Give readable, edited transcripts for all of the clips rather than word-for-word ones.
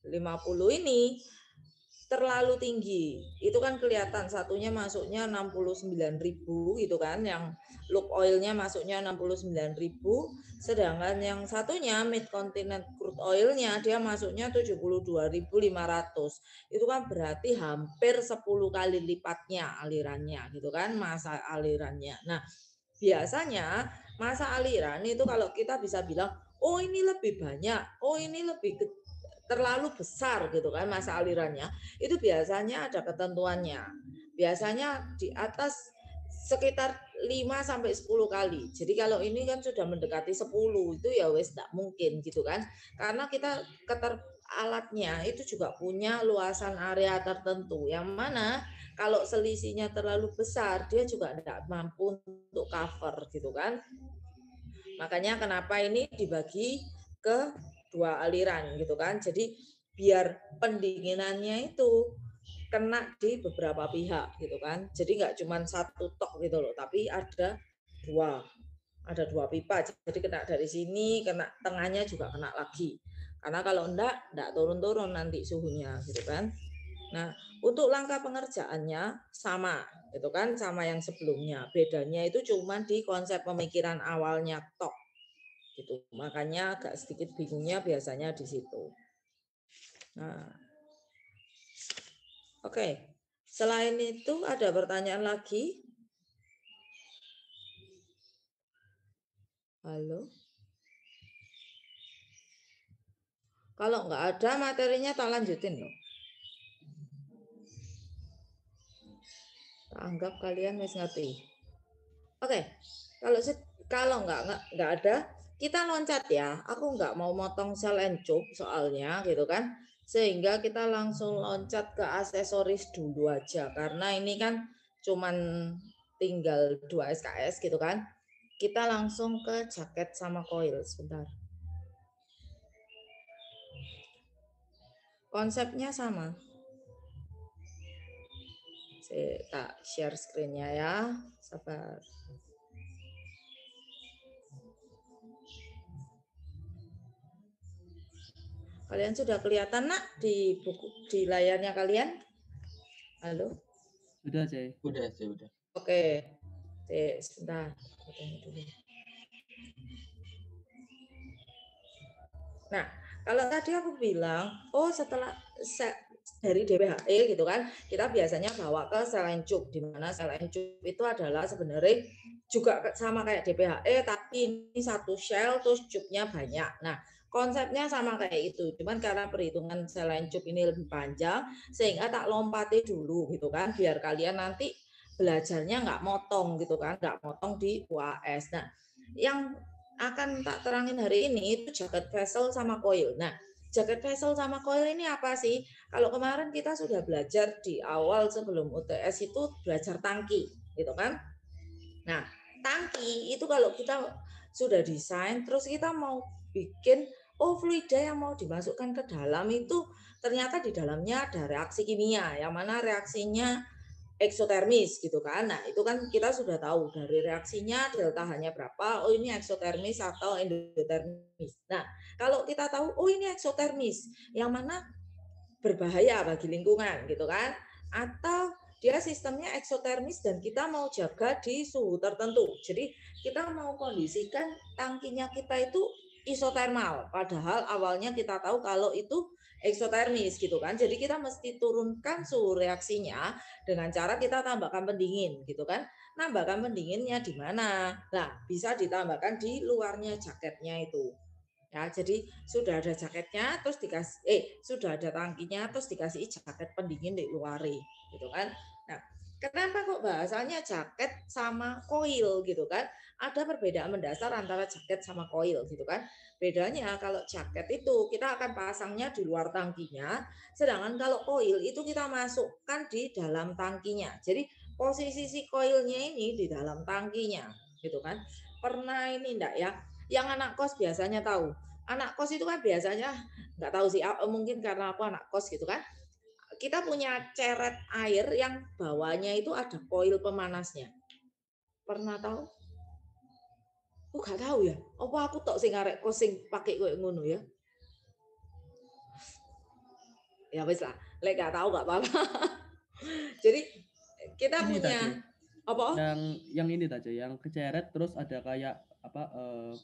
50 ini terlalu tinggi. Itu kan kelihatan satunya masuknya 69.000 gitu kan, yang loop oilnya masuknya 69.000, sedangkan yang satunya mid continent crude oilnya dia masuknya 72.500. Itu kan berarti hampir 10 kali lipatnya alirannya gitu kan, masa alirannya. Nah, biasanya masa aliran itu kalau kita bisa bilang, oh ini lebih banyak, oh ini lebih terlalu besar gitu kan masa alirannya, itu biasanya ada ketentuannya. Biasanya di atas sekitar 5 sampai 10 kali. Jadi kalau ini kan sudah mendekati 10 itu ya wes tak mungkin gitu kan. Karena kita alatnya itu juga punya luasan area tertentu yang mana kalau selisihnya terlalu besar dia juga tidak mampu untuk cover gitu kan. Makanya kenapa ini dibagi ke 2 aliran gitu kan. Jadi biar pendinginannya itu kena di beberapa pihak gitu kan. Jadi nggak cuma satu tok gitu loh, tapi ada dua pipa. Jadi kena dari sini, kena tengahnya juga kena lagi. Karena kalau enggak turun-turun nanti suhunya gitu kan. Nah, untuk langkah pengerjaannya sama gitu kan, sama yang sebelumnya. Bedanya itu cuma di konsep pemikiran awalnya tok gitu. Makanya agak sedikit bingungnya biasanya di situ. Nah, oke. Selain itu ada pertanyaan lagi? Halo? Kalau nggak ada materinya tak lanjutin loh. Tak anggap kalian wis ngerti. Oke. Kalau nggak ada, kita loncat ya. Aku nggak mau motong sel and cup soalnya gitu kan. Sehingga kita langsung loncat ke aksesoris dulu aja. Karena ini kan cuman tinggal 2 SKS gitu kan. Kita langsung ke jaket sama coil sebentar. Konsepnya sama. Saya tak share screen-nya ya. Sabar. Kalian sudah kelihatan nak di layarnya kalian? Halo? Sudah, saya. Udah. Oke. Sebentar. Nah, kalau tadi aku bilang, oh setelah dari DPHE gitu kan, kita biasanya bawa ke saline tube, di mana saline tube itu adalah sebenarnya juga sama kayak DPHE, tapi ini satu shell terus tube-nya banyak. Nah, konsepnya sama kayak itu, cuman karena perhitungan saline tube ini lebih panjang, sehingga tak lompati dulu gitu kan, biar kalian nanti belajarnya nggak motong gitu kan, nggak motong di UAS. Nah, yang akan tak terangin hari ini itu jaket vessel sama coil. Nah, jaket vessel sama coil ini apa sih? Kalau kemarin kita sudah belajar di awal sebelum UTS itu belajar tangki, gitu kan? Nah, tangki itu kalau kita sudah desain, terus kita mau bikin, oh fluida yang mau dimasukkan ke dalam itu ternyata di dalamnya ada reaksi kimia, yang mana reaksinya eksotermis gitu kan. Nah, itu kan kita sudah tahu dari reaksinya delta H-nya berapa, oh ini eksotermis atau endotermis. Nah, kalau kita tahu oh ini eksotermis, yang mana berbahaya bagi lingkungan gitu kan. Atau dia sistemnya eksotermis dan kita mau jaga di suhu tertentu. Jadi kita mau kondisikan tangkinya kita itu isotermal, padahal awalnya kita tahu kalau itu eksotermis gitu kan. Jadi kita mesti turunkan suhu reaksinya dengan cara kita tambahkan pendingin gitu kan. Nambahkan pendinginnya di mana? Nah, bisa ditambahkan di luarnya jaketnya itu. Ya, jadi sudah ada jaketnya terus sudah ada tangkinya terus dikasih jaket pendingin di luar gitu kan. Nah, kenapa kok bahasanya jaket sama coil gitu kan? Ada perbedaan mendasar antara jaket sama coil gitu kan. Bedanya kalau jaket itu kita akan pasangnya di luar tangkinya, sedangkan kalau coil itu kita masukkan di dalam tangkinya. Jadi posisi si coilnya ini di dalam tangkinya gitu kan. Pernah ini enggak ya? Yang anak kos biasanya tahu. Anak kos itu kan biasanya nggak tahu sih, mungkin karena aku anak kos gitu kan. Kita punya ceret air yang bawahnya itu ada koil pemanasnya. Pernah tahu? Aku nggak tahu ya. Apa aku tok sing arek kos sing pakai koyo ngono ya? Ya wis lah, lek nggak tahu nggak apa-apa. Jadi kita Ini tadi, punya apa? yang ini tadi, yang keceret terus ada kayak apa,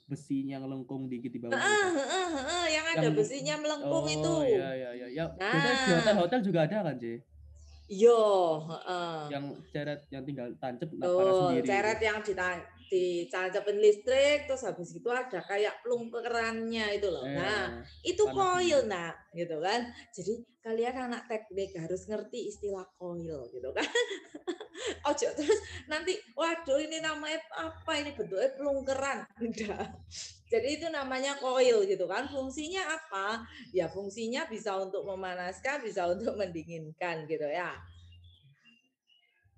besinya ngelengkung dikit di bawahnya Heeh itu. heeh heeh, yang Yang ada besinya melengkung itu. oh ya ya ya. Ya, biasanya di Nah, hotel-hotel juga ada kan, Ci? yo, heeh. Yang ceret yang tinggal tancap panas Betul, sendiri itu. ceret yang ditancepin listrik, terus habis itu ada kayak plungkerannya itu loh. Nah, Eh, itu panas sendiri. koil, nak, gitu kan. Jadi kalian anak teknik harus ngerti istilah koil, gitu kan. Ojo terus nanti, waduh ini namanya apa ini bentuknya plungkeran. Enggak. Jadi itu namanya koil gitu kan. Fungsinya apa? Ya fungsinya bisa untuk memanaskan, bisa untuk mendinginkan gitu ya.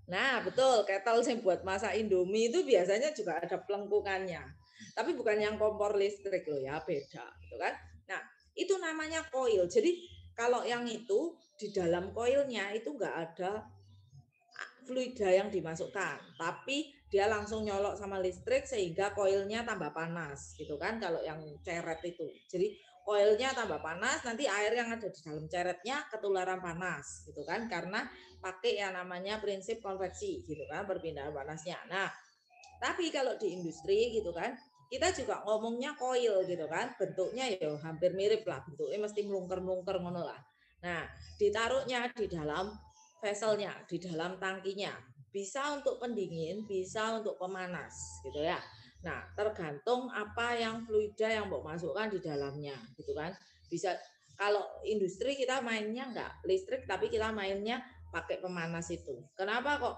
Nah, betul, kettle yang buat masak Indomie itu biasanya juga ada pelengkungannya. Tapi bukan yang kompor listrik loh ya, beda gitu kan. Nah, itu namanya koil. Jadi kalau yang itu di dalam koilnya itu enggak ada fluida yang dimasukkan, tapi dia langsung nyolok sama listrik sehingga koilnya tambah panas gitu kan kalau yang ceret itu. Jadi koilnya tambah panas, nanti air yang ada di dalam ceretnya ketularan panas gitu kan karena pakai yang namanya prinsip konveksi gitu kan perpindahan panasnya. Nah, tapi kalau di industri gitu kan kita juga ngomongnya koil gitu kan bentuknya ya hampir mirip lah bentuknya mesti melungker-melungker ngono lah. Nah, ditaruhnya di dalam vesselnya, di dalam tangkinya. Bisa untuk pendingin, bisa untuk pemanas gitu ya. Nah, tergantung apa yang fluida yang mau masukkan di dalamnya gitu kan. Bisa kalau industri kita mainnya enggak listrik tapi kita mainnya pakai pemanas itu. Kenapa kok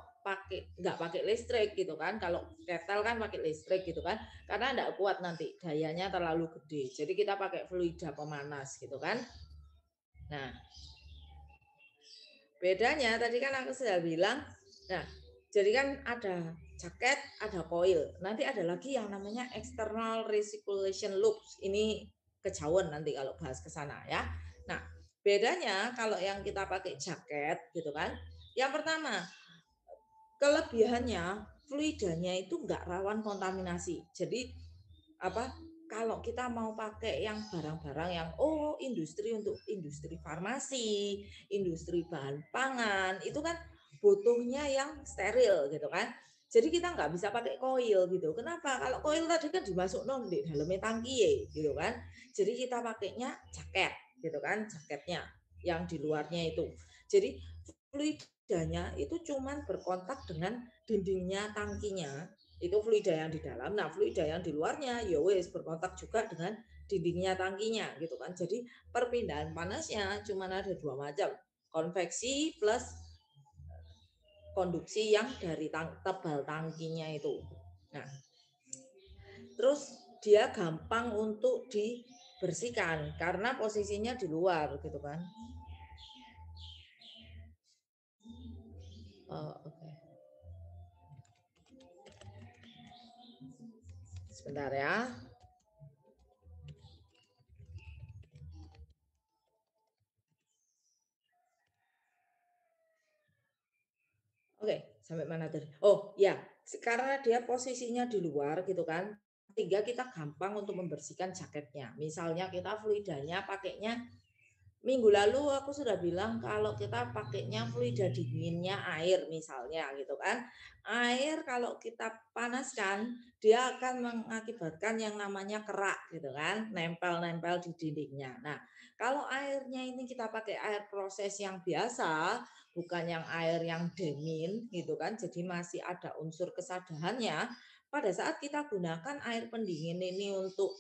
nggak pakai listrik gitu kan? Kalau kettle kan pakai listrik gitu kan? Karena enggak kuat nanti dayanya terlalu gede. Jadi kita pakai fluida pemanas gitu kan? Nah, bedanya tadi kan aku sudah bilang, nah jadi kan ada jaket, ada coil. Nanti ada lagi yang namanya external recirculation loops. Ini kejauhan nanti kalau bahas ke sana ya. Nah, bedanya kalau yang kita pakai jaket gitu kan. Yang pertama, kelebihannya fluidanya itu enggak rawan kontaminasi. Jadi apa kalau kita mau pakai yang barang-barang yang industri untuk industri farmasi, industri bahan pangan, itu kan butuhnya yang steril gitu kan. Jadi kita nggak bisa pakai koil gitu. Kenapa? Kalau koil tadi kan dimasuk non di dalamnya tangki gitu kan. Jadi kita pakainya jaket gitu kan, jaketnya yang di luarnya itu. Jadi fluidanya itu cuman berkontak dengan dindingnya tangkinya itu fluida yang di dalam. Nah, fluida yang di luarnya ya wes berkontak juga dengan dindingnya tangkinya gitu kan. Jadi perpindahan panasnya cuma ada dua macam. Konveksi plus konduksi yang dari tebal tangkinya itu. Nah, terus dia gampang untuk dibersihkan karena posisinya di luar gitu kan. Oh, oke. Okay. Sebentar ya. Oke, sampai mana tadi? Oh, ya, karena dia posisinya di luar gitu kan, sehingga kita gampang untuk membersihkan jaketnya. Misalnya kita fluidanya pakainya minggu lalu aku sudah bilang kalau kita pakainya fluida dinginnya air misalnya gitu kan. Air kalau kita panaskan dia akan mengakibatkan yang namanya kerak gitu kan, nempel-nempel di dindingnya. Nah, kalau airnya ini kita pakai air proses yang biasa, bukan yang air yang dingin gitu kan. Jadi masih ada unsur kesadarannya. Pada saat kita gunakan air pendingin ini untuk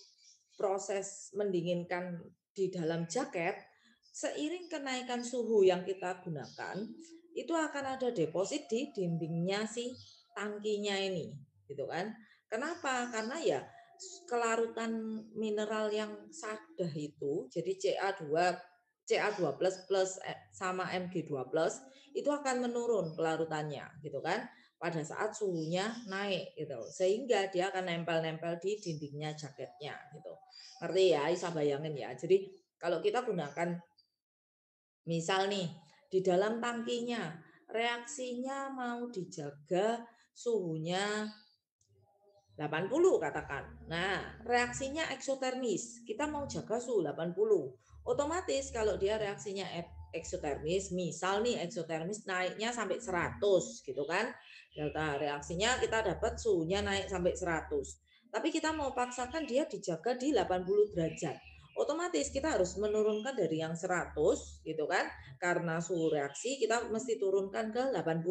proses mendinginkan di dalam jaket, seiring kenaikan suhu yang kita gunakan, itu akan ada deposit di dindingnya si tangkinya ini, gitu kan. Kenapa? Karena ya kelarutan mineral yang sadah itu, jadi Ca2 plus plus sama Mg2 plus itu akan menurun kelarutannya, gitu kan. Pada saat suhunya naik gitu, sehingga dia akan nempel-nempel di dindingnya jaketnya gitu. Ngerti ya? Bisa bayangin ya. Jadi kalau kita gunakan misal nih, di dalam tangkinya reaksinya mau dijaga suhunya 80 katakan. Nah, reaksinya eksotermis. Kita mau jaga suhu 80. Otomatis kalau dia reaksinya eksotermis, misal nih eksotermis naiknya sampai 100 gitu kan. Delta reaksinya kita dapat suhunya naik sampai 100. Tapi kita mau paksakan dia dijaga di 80 derajat. Otomatis kita harus menurunkan dari yang 100 gitu kan. Karena suhu reaksi kita mesti turunkan ke 80.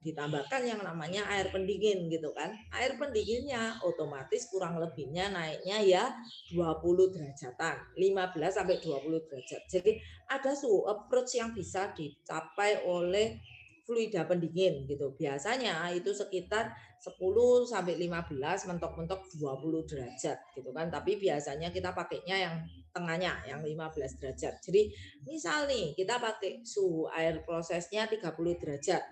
Ditambahkan yang namanya air pendingin gitu kan. Air pendinginnya otomatis kurang lebihnya naiknya ya 20 derajatan, 15 sampai 20 derajat. Jadi ada suhu approach yang bisa dicapai oleh fluida pendingin gitu. Biasanya itu sekitar 10 sampai 15, mentok-mentok 20 derajat gitu kan. Tapi biasanya kita pakainya yang tengahnya yang 15 derajat. Jadi misal nih kita pakai suhu air prosesnya 30 derajat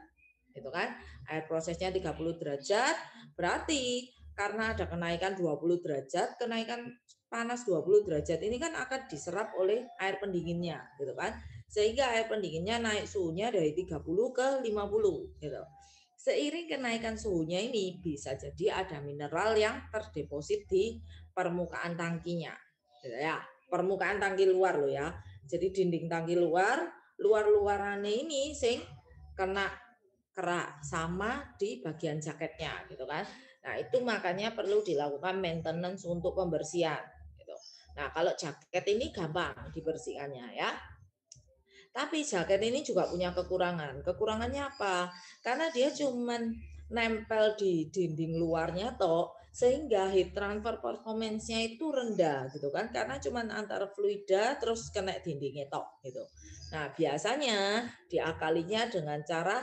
gitu kan. Air prosesnya 30 derajat berarti karena ada kenaikan 20 derajat, kenaikan panas 20 derajat ini kan akan diserap oleh air pendinginnya gitu kan. Sehingga air pendinginnya naik suhunya dari 30 ke 50 gitu. Seiring kenaikan suhunya ini bisa jadi ada mineral yang terdeposit di permukaan tangkinya. Gitu ya. Permukaan tangki luar loh ya. Jadi dinding tangki luar-luarannya ini sing kena kerak sama di bagian jaketnya gitu kan. Nah, itu makanya perlu dilakukan maintenance untuk pembersihan gitu. Nah, kalau jaket ini gampang dibersihkannya ya. Tapi jaket ini juga punya kekurangan. Kekurangannya apa? Karena dia cuman nempel di dinding luarnya toh, sehingga heat transfer performance-nya itu rendah gitu kan, karena cuman antara fluida terus kena dindingnya tok gitu. Nah, biasanya diakalinya dengan cara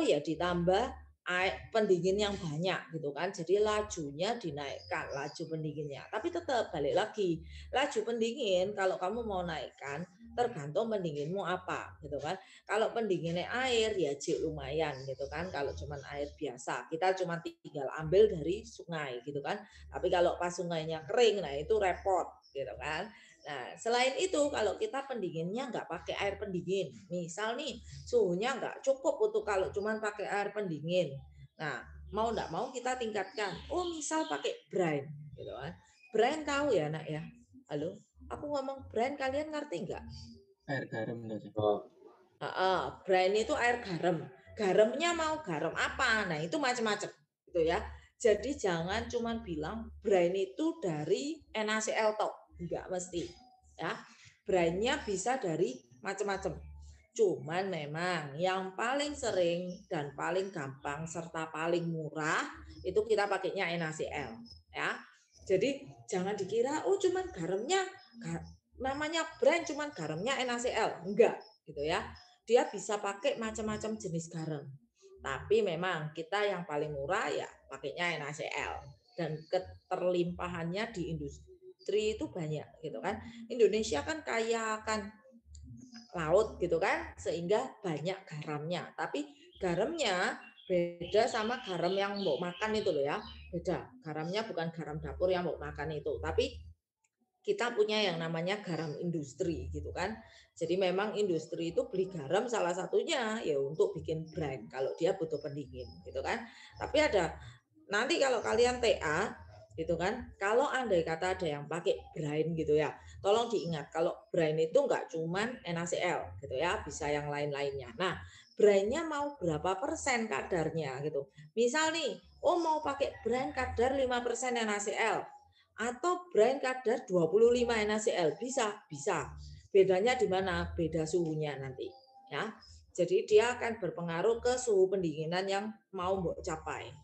ya ditambah air pendingin yang banyak gitu kan. Jadi lajunya dinaikkan, laju pendinginnya. Tapi tetap balik lagi, laju pendingin kalau kamu mau naikkan tergantung pendinginmu apa gitu kan. Kalau pendinginnya air ya cik lumayan gitu kan. Kalau cuman air biasa kita cuma tinggal ambil dari sungai gitu kan. Tapi kalau pas sungainya kering nah itu repot gitu kan. Nah, selain itu kalau kita pendinginnya nggak pakai air pendingin, misal nih suhunya nggak cukup untuk kalau cuman pakai air pendingin. Nah, mau nggak mau kita tingkatkan. Oh, misal pakai brine gitu kan. Brine tahu ya, Nak ya? Halo? Aku ngomong brine kalian ngerti nggak? Air garam tadi. Brine itu air garam. Garamnya mau garam apa? Nah, itu macam-macam gitu ya. Jadi jangan cuma bilang brine itu dari NaCl tok, enggak mesti ya. Brine-nya bisa dari macam-macam. Cuman memang yang paling sering dan paling gampang serta paling murah itu kita pakainya NaCl ya. Jadi jangan dikira cuman garamnya namanya brine cuman garamnya NaCl. Enggak gitu ya. Dia bisa pakai macam-macam jenis garam. Tapi memang kita yang paling murah ya pakainya NaCl dan keterlimpahannya di industri itu banyak gitu kan. Indonesia kan kaya akan laut gitu kan sehingga banyak garamnya. Tapi garamnya beda sama garam yang mau makan itu loh ya. Beda. Garamnya bukan garam dapur yang mau makan itu, tapi kita punya yang namanya garam industri gitu kan. Jadi memang industri itu beli garam salah satunya ya untuk bikin brine kalau dia butuh pendingin gitu kan. Tapi ada nanti kalau kalian TA gitu kan, kalau andai kata ada yang pakai brine gitu ya, tolong diingat kalau brine itu enggak cuman NaCl gitu ya, bisa yang lain-lainnya. Nah, brine-nya mau berapa persen kadarnya gitu. Misal nih, mau pakai brine kadar 5% NaCl, atau brine kadar 25 NaCl bisa. Bedanya di mana? Beda suhunya nanti ya. Jadi dia akan berpengaruh ke suhu pendinginan yang mau mau capai.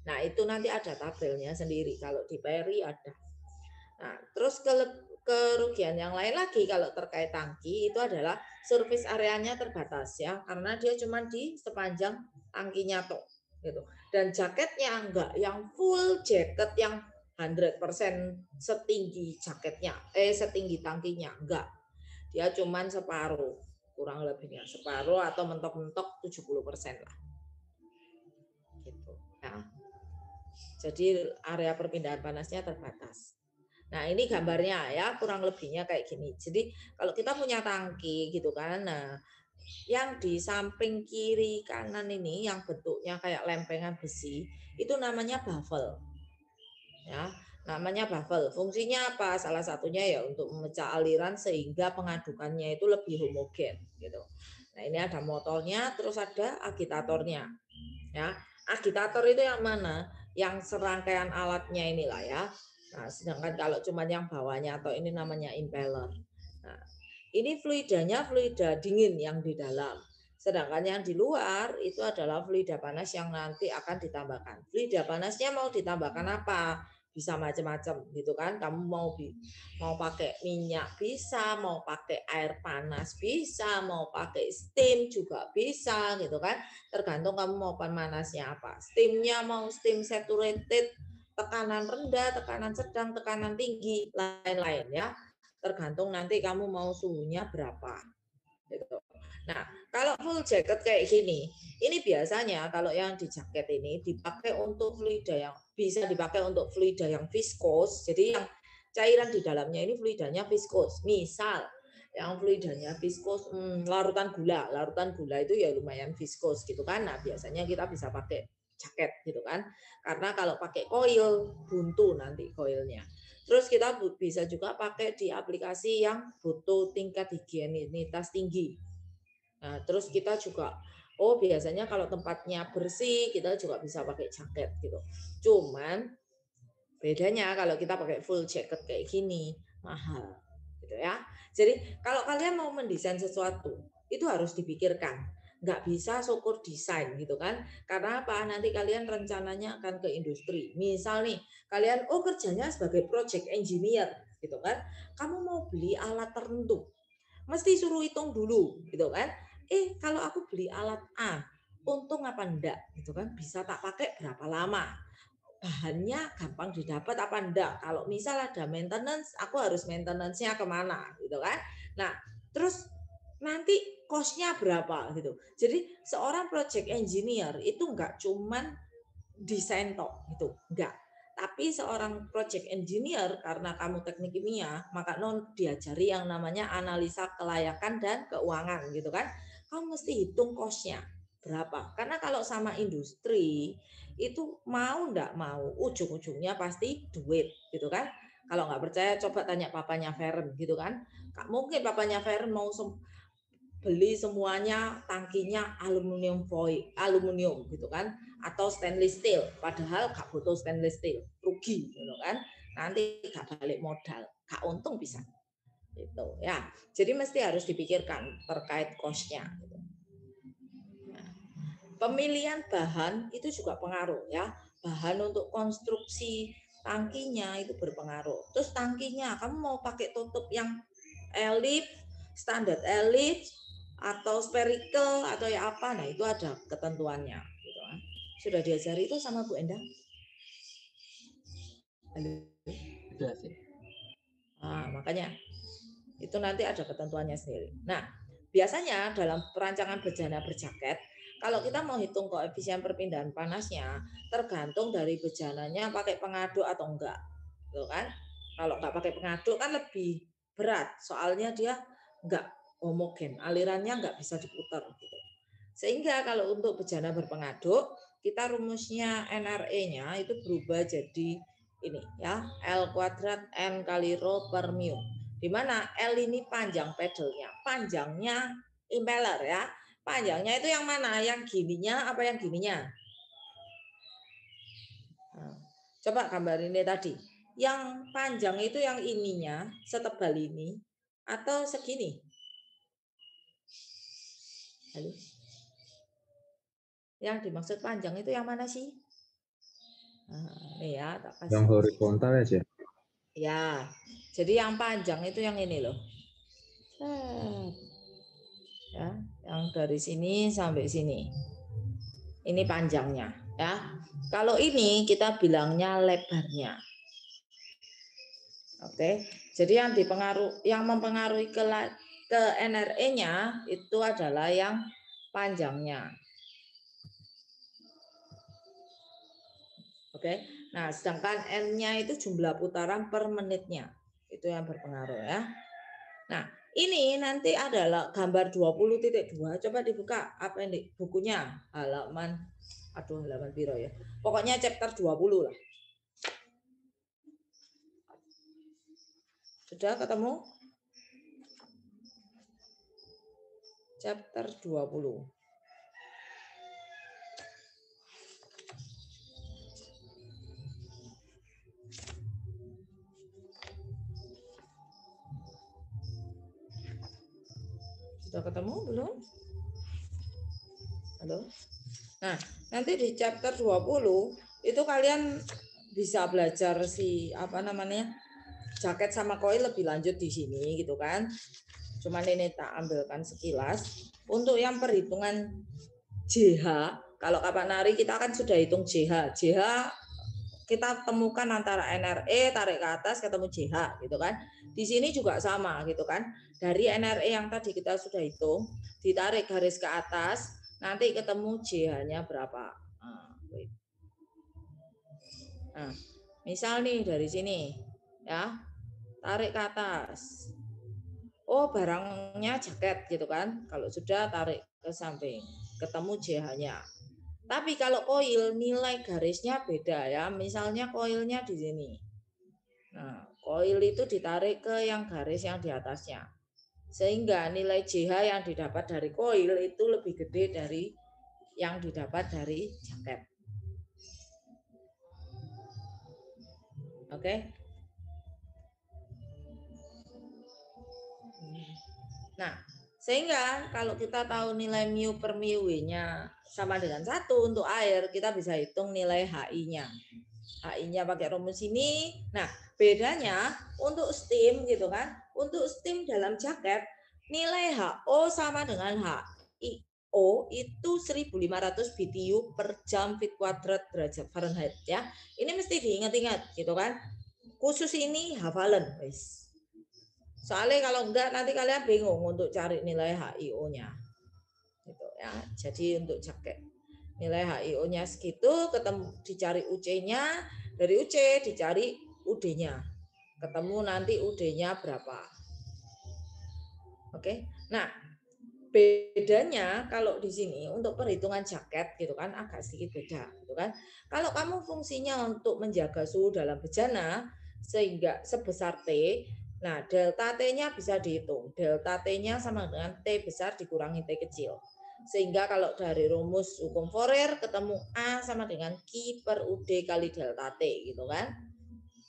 Nah, itu nanti ada tabelnya sendiri kalau di PRI ada. Nah, terus kerugian yang lain lagi kalau terkait tangki itu adalah surface areanya terbatas ya, karena dia cuma di sepanjang tangkinya toh gitu. Dan jaketnya enggak yang full jaket yang 100% setinggi jaketnya, setinggi tangkinya enggak. Dia cuma separuh, kurang lebihnya separuh atau mentok-mentok 70% lah. Gitu. Nah, jadi area perpindahan panasnya terbatas. Nah, ini gambarnya ya, kurang lebihnya kayak gini. Jadi kalau kita punya tangki gitu kan, nah yang di samping kiri kanan ini yang bentuknya kayak lempengan besi, itu namanya baffle. Ya. namanya baffle. Fungsinya apa? Salah satunya ya untuk memecah aliran sehingga pengadukannya itu lebih homogen gitu. Nah, ini ada motornya, terus ada agitatornya. Ya, agitator itu yang mana? Yang serangkaian alatnya inilah ya. Nah, sedangkan kalau cuma yang bawahnya atau ini namanya impeller. Nah, ini fluidanya fluida dingin yang di dalam. Sedangkan yang di luar itu adalah fluida panas yang nanti akan ditambahkan. Fluida panasnya mau ditambahkan apa? Bisa macam-macam gitu kan. Kamu mau pakai minyak bisa, mau pakai air panas bisa, mau pakai steam juga bisa gitu kan. Tergantung kamu mau panasnya apa. Steamnya mau steam saturated, tekanan rendah, tekanan sedang, tekanan tinggi, lain-lain ya. Tergantung nanti kamu mau suhunya berapa gitu. Nah, kalau full jacket kayak gini, ini biasanya kalau yang di jaket ini dipakai untuk fluida yang bisa dipakai untuk fluida yang viskos. Jadi yang cairan di dalamnya ini fluidanya viskos. Misal yang fluidanya viskos larutan gula itu ya lumayan viskos gitu kan. Nah, biasanya kita bisa pakai jaket gitu kan. Karena kalau pakai koil buntu nanti koilnya. Terus kita bisa juga pakai di aplikasi yang butuh tingkat higienitas tinggi. Nah, terus kita juga biasanya kalau tempatnya bersih kita juga bisa pakai jaket gitu. Cuman bedanya kalau kita pakai full jacket kayak gini mahal gitu ya. Jadi kalau kalian mau mendesain sesuatu itu harus dipikirkan. Nggak bisa syukur desain gitu kan. Karena apa? Nanti kalian rencananya akan ke industri. Misal nih, kalian kerjanya sebagai project engineer gitu kan. Kamu mau beli alat tertentu mesti suruh hitung dulu gitu kan. Kalau aku beli alat A, untung apa enggak gitu kan, bisa tak pakai berapa lama, bahannya gampang didapat apa enggak, kalau misal ada maintenance aku harus maintenance-nya kemana gitu kan. Nah terus nanti cost-nya berapa gitu. Jadi seorang project engineer itu enggak cuman desain tok gitu, enggak. Tapi seorang project engineer karena kamu teknik kimia, maka non diajari yang namanya analisa kelayakan dan keuangan gitu kan. Kamu mesti hitung cost-nya berapa. Karena kalau sama industri itu mau enggak mau ujung-ujungnya pasti duit gitu kan. Kalau nggak percaya coba tanya papanya Feren gitu kan. Mungkin papanya Feren mau beli semuanya tangkinya aluminium foil, aluminium gitu kan, atau stainless steel. Padahal gak butuh stainless steel, rugi gitu kan. Nanti gak balik modal, gak untung bisa. Gitu ya. Jadi mesti harus dipikirkan terkait cost-nya. Gitu. Nah, pemilihan bahan itu juga pengaruh ya. Bahan untuk konstruksi tangkinya itu berpengaruh. Terus tangkinya kamu mau pakai tutup yang elip, standar elip atau spherical atau ya apa, nah itu ada ketentuannya gitu kan. Sudah diajari itu sama Bu Endang? Halo. Sudah sih. Makanya itu nanti ada ketentuannya sendiri. Nah, biasanya dalam perancangan bejana berjaket, kalau kita mau hitung koefisien perpindahan panasnya, tergantung dari bejananya pakai pengaduk atau enggak, gitu kan? Kalau nggak pakai pengaduk kan lebih berat, soalnya dia nggak homogen, alirannya nggak bisa diputar gitu. Sehingga kalau untuk bejana berpengaduk, kita rumusnya NRE-nya itu berubah jadi ini ya, L kuadrat N kali rho per mu. Di mana L ini panjang pedalnya, panjangnya impeller ya. Panjangnya itu yang mana? Yang gininya apa yang gininya? Nah, coba gambar ini tadi. Yang panjang itu yang ininya, setebal ini atau segini? Halo? Yang dimaksud panjang itu yang mana sih? Nah, ini ya, tak kasih. Yang horizontal aja. Ya, jadi yang panjang itu yang ini loh. Ya, yang dari sini sampai sini. Ini panjangnya, ya. Kalau ini kita bilangnya lebarnya. Oke. Jadi yang mempengaruhi ke NRE-nya itu adalah yang panjangnya. Oke. Nah, sedangkan N-nya itu jumlah putaran per menitnya. Itu yang berpengaruh ya. Nah, ini nanti adalah gambar 20.2. Coba dibuka apa ini bukunya? Halaman biro ya. Pokoknya chapter 20 lah. Sudah ketemu? Chapter 20. Sudah ketemu belum? Halo? Nah, nanti di chapter 20 itu kalian bisa belajar jaket sama koil lebih lanjut di sini gitu kan. Cuman ini tak ambilkan sekilas. Untuk yang perhitungan JH, kalau kapan nari kita kan sudah hitung JH. JH kita temukan antara NRE, tarik ke atas ketemu JH gitu kan. Di sini juga sama gitu kan. Dari NRE yang tadi kita sudah hitung, ditarik garis ke atas, nanti ketemu JH-nya berapa. Nah, misal nih dari sini ya, tarik ke atas. Oh, barangnya jaket gitu kan. Kalau sudah tarik ke samping, ketemu JH-nya. Tapi kalau koil nilai garisnya beda ya. Misalnya koilnya di sini. Nah, koil itu ditarik ke yang garis yang di atasnya. Sehingga nilai JH yang didapat dari koil itu lebih gede dari yang didapat dari jaket. Oke. Nah, sehingga kalau kita tahu nilai mu per mu W-nya sama dengan 1 untuk air, kita bisa hitung nilai HI-nya. HI-nya pakai rumus ini. Nah, bedanya untuk steam gitu kan. Untuk steam dalam jaket, nilai HO sama dengan HIO itu 1500 BTU per jam feet kuadrat derajat Fahrenheit ya. Ini mesti diingat-ingat gitu kan. Khusus ini hafalan, guys. Soalnya kalau enggak nanti kalian bingung untuk cari nilai HIO-nya. Gitu ya. Jadi untuk jaket nilai HIO-nya segitu, ketemu dicari UC-nya, dari UC dicari UD-nya. Ketemu nanti UD-nya berapa. Oke. Nah, bedanya kalau di sini untuk perhitungan jaket gitu kan agak sedikit beda gitu kan. Kalau kamu fungsinya untuk menjaga suhu dalam bejana sehingga sebesar T, nah delta T-nya bisa dihitung. Delta T-nya sama dengan T besar dikurangi T kecil. Sehingga kalau dari rumus hukum Fourier ketemu A sama dengan Q per UD kali delta T gitu kan.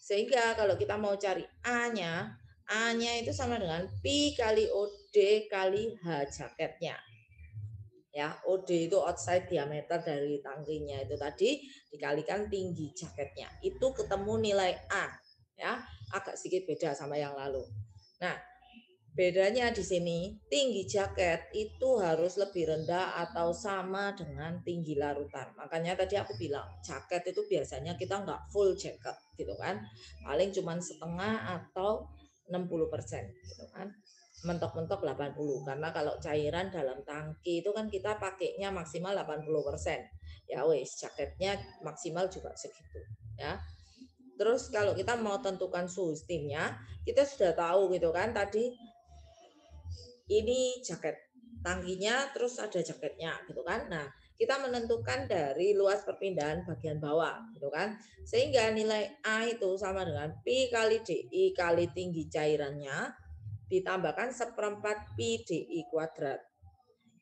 Sehingga kalau kita mau cari A-nya, A-nya itu sama dengan Pi kali OD kali H jaketnya. Ya, OD itu outside diameter dari tangkinya itu tadi dikalikan tinggi jaketnya. Itu ketemu nilai A. Ya, agak sedikit beda sama yang lalu. Nah, bedanya di sini tinggi jaket itu harus lebih rendah atau sama dengan tinggi larutan. Makanya tadi aku bilang jaket itu biasanya kita nggak full jaket gitu kan. Paling cuma setengah atau 60% gitu kan. Mentok-mentok 80 karena kalau cairan dalam tangki itu kan kita pakainya maksimal 80%. Ya wes jaketnya maksimal juga segitu ya. Terus kalau kita mau tentukan suhu steamnya, kita sudah tahu gitu kan tadi ini jaket tangkinya terus ada jaketnya gitu kan. Nah, kita menentukan dari luas perpindahan bagian bawah gitu kan. Sehingga nilai A itu sama dengan Pi kali DI kali tinggi cairannya ditambahkan 1/4 Pi DI kuadrat.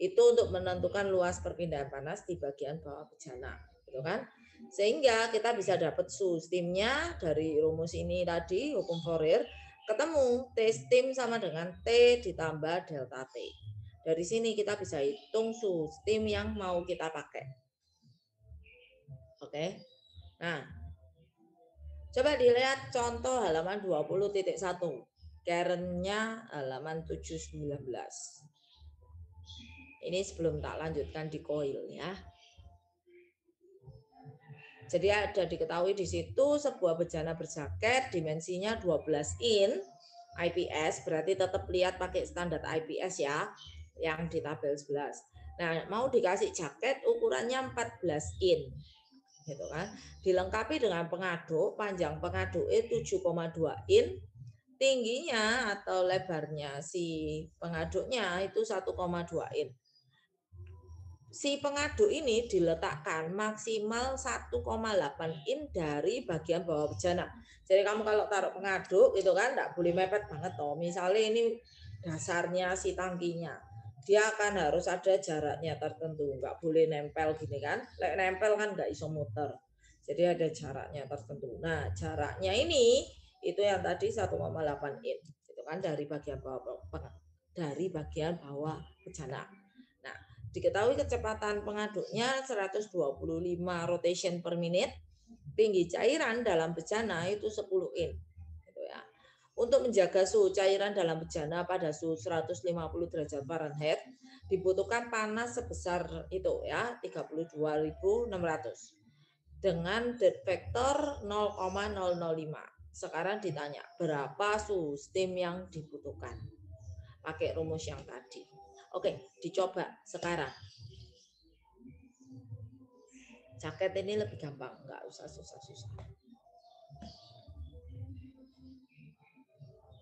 Itu untuk menentukan luas perpindahan panas di bagian bawah bejana gitu kan. Sehingga kita bisa dapat suhu steamnya dari rumus ini tadi hukum Fourier, ketemu T steam sama dengan T ditambah delta T. Dari sini kita bisa hitung suhu steam yang mau kita pakai. Oke. Nah, coba dilihat contoh halaman 20.1. Karen-nya halaman 719. Ini sebelum tak lanjutkan di coil ya. Jadi ada diketahui di situ sebuah bejana berjaket dimensinya 12 in IPS, berarti tetap lihat pakai standar IPS ya yang di tabel 11. Nah, mau dikasih jaket ukurannya 14 in. Gitu kan. Dilengkapi dengan pengaduk, panjang pengaduk 7,2 in, tingginya atau lebarnya si pengaduknya itu 1,2 in. si pengadu ini diletakkan maksimal 1,8 in dari bagian bawah bejana. Jadi kamu kalau taruh pengaduk itu kan enggak boleh mepet banget toh. Misalnya ini dasarnya si tangkinya, dia akan harus ada jaraknya tertentu, enggak boleh nempel gini kan. Lek nempel kan enggak iso muter. Jadi ada jaraknya tertentu. Nah, jaraknya ini itu yang tadi 1,8 in. Itu kan dari bagian bawah bejana. Nah, diketahui kecepatan pengaduknya 125 rotation per menit, tinggi cairan dalam bejana itu 10 in. Gitu ya. Untuk menjaga suhu cairan dalam bejana pada suhu 150 derajat Fahrenheit dibutuhkan panas sebesar itu ya 32.600 dengan dead factor 0,005. Sekarang ditanya berapa suhu steam yang dibutuhkan. Pakai rumus yang tadi. Oke, dicoba sekarang. Jaket ini lebih gampang, nggak usah susah-susah.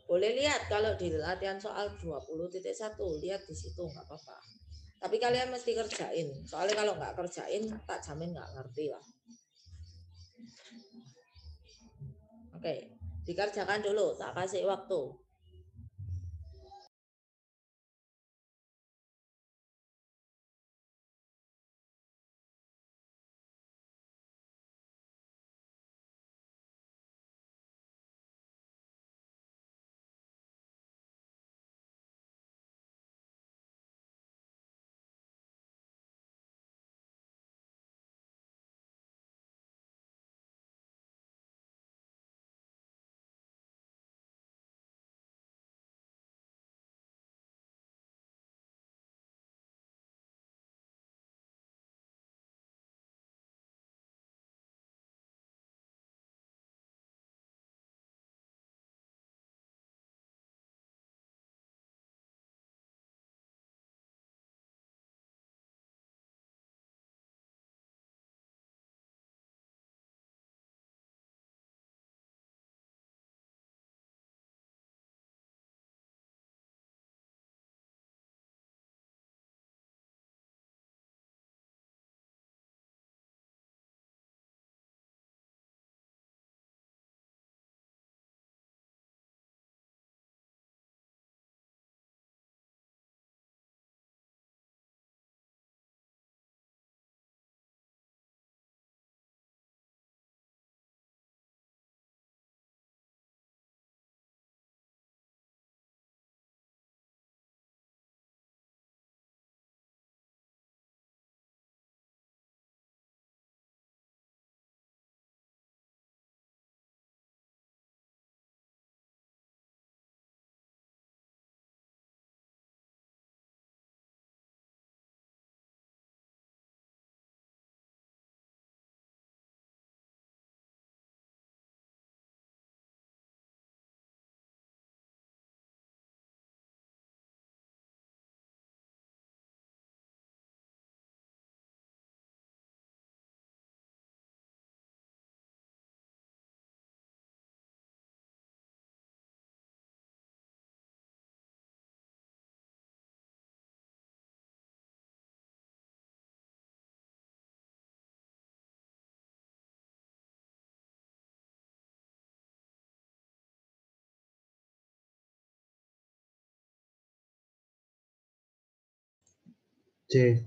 Boleh lihat kalau di latihan soal 20.1, lihat di situ nggak apa-apa. Tapi kalian mesti kerjain, soalnya kalau nggak kerjain, tak jamin nggak ngerti lah. Oke, dikerjakan dulu, tak kasih waktu.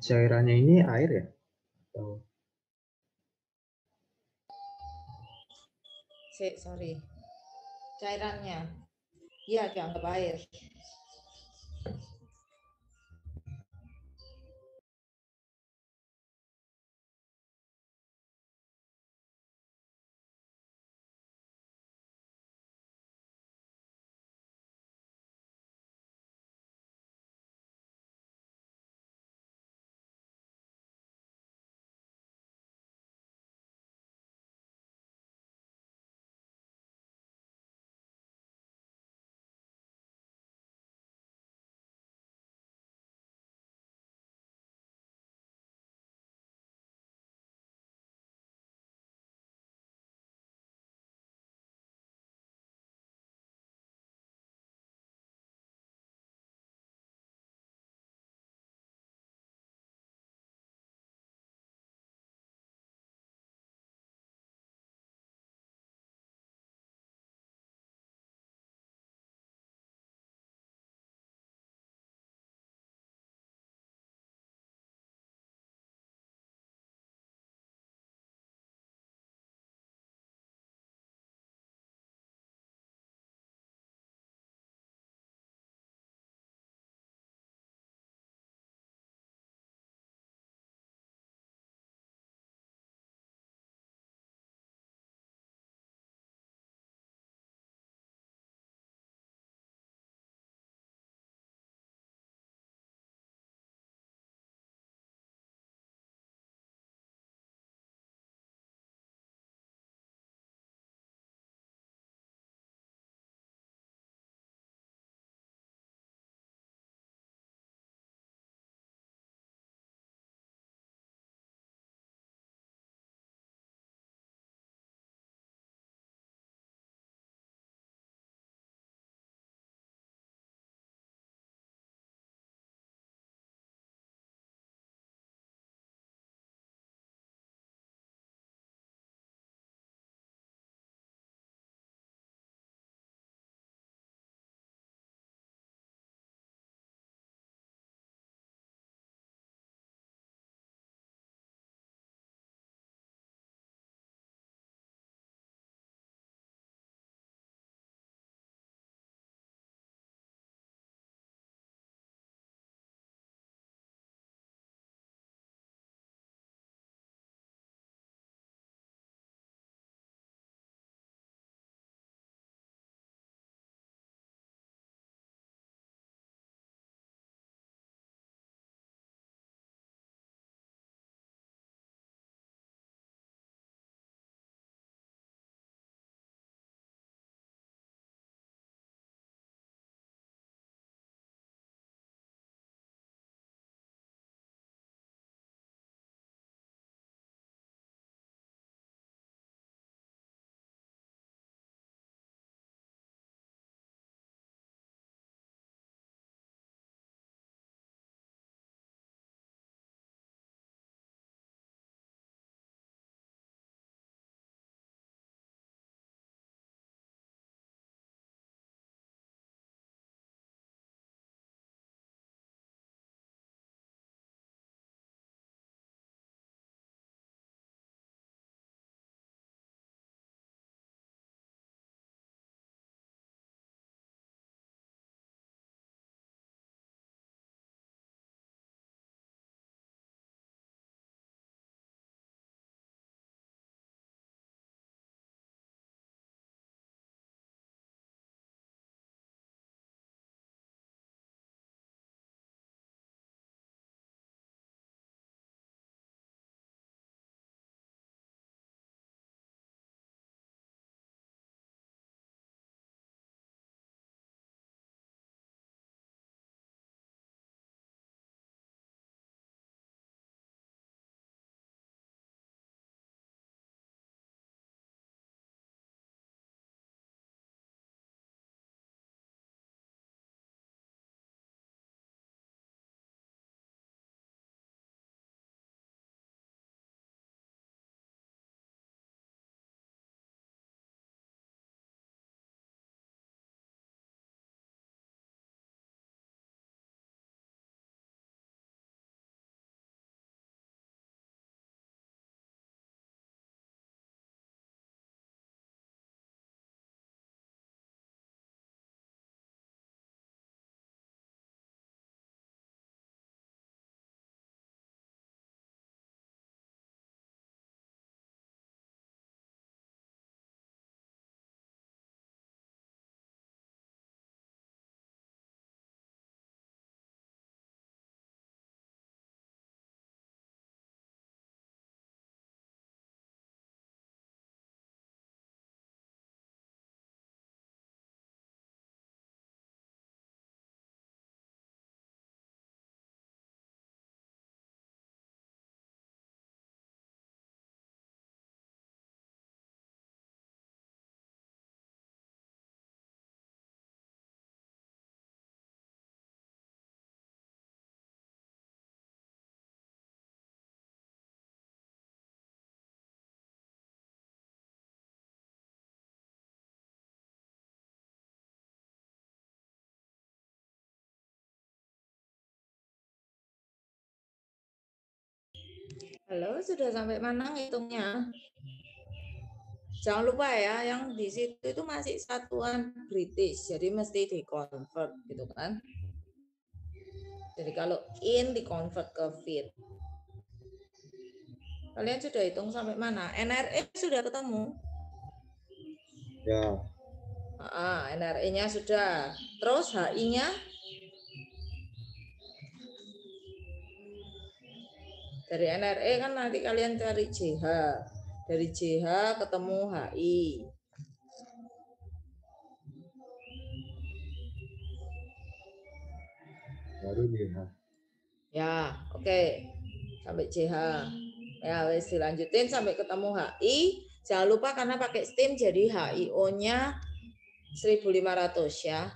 Cairannya ini air ya? Atau Sorry. Cairannya. Iya, dianggap air. Halo, sudah sampai mana ngitungnya? Jangan lupa ya, yang di situ itu masih satuan British, jadi mesti di-convert gitu kan. Jadi kalau in di-convert ke feet. Kalian sudah hitung sampai mana? NRE sudah ketemu? Ya, NRE-nya sudah. Terus HI-nya? Dari NRE kan nanti kalian cari JH. Dari JH ketemu HI. baru dia. Ya, oke. Sampai JH. Ya, wes dilanjutin sampai ketemu HI. Jangan lupa karena pakai steam jadi HIO-nya 1500 ya.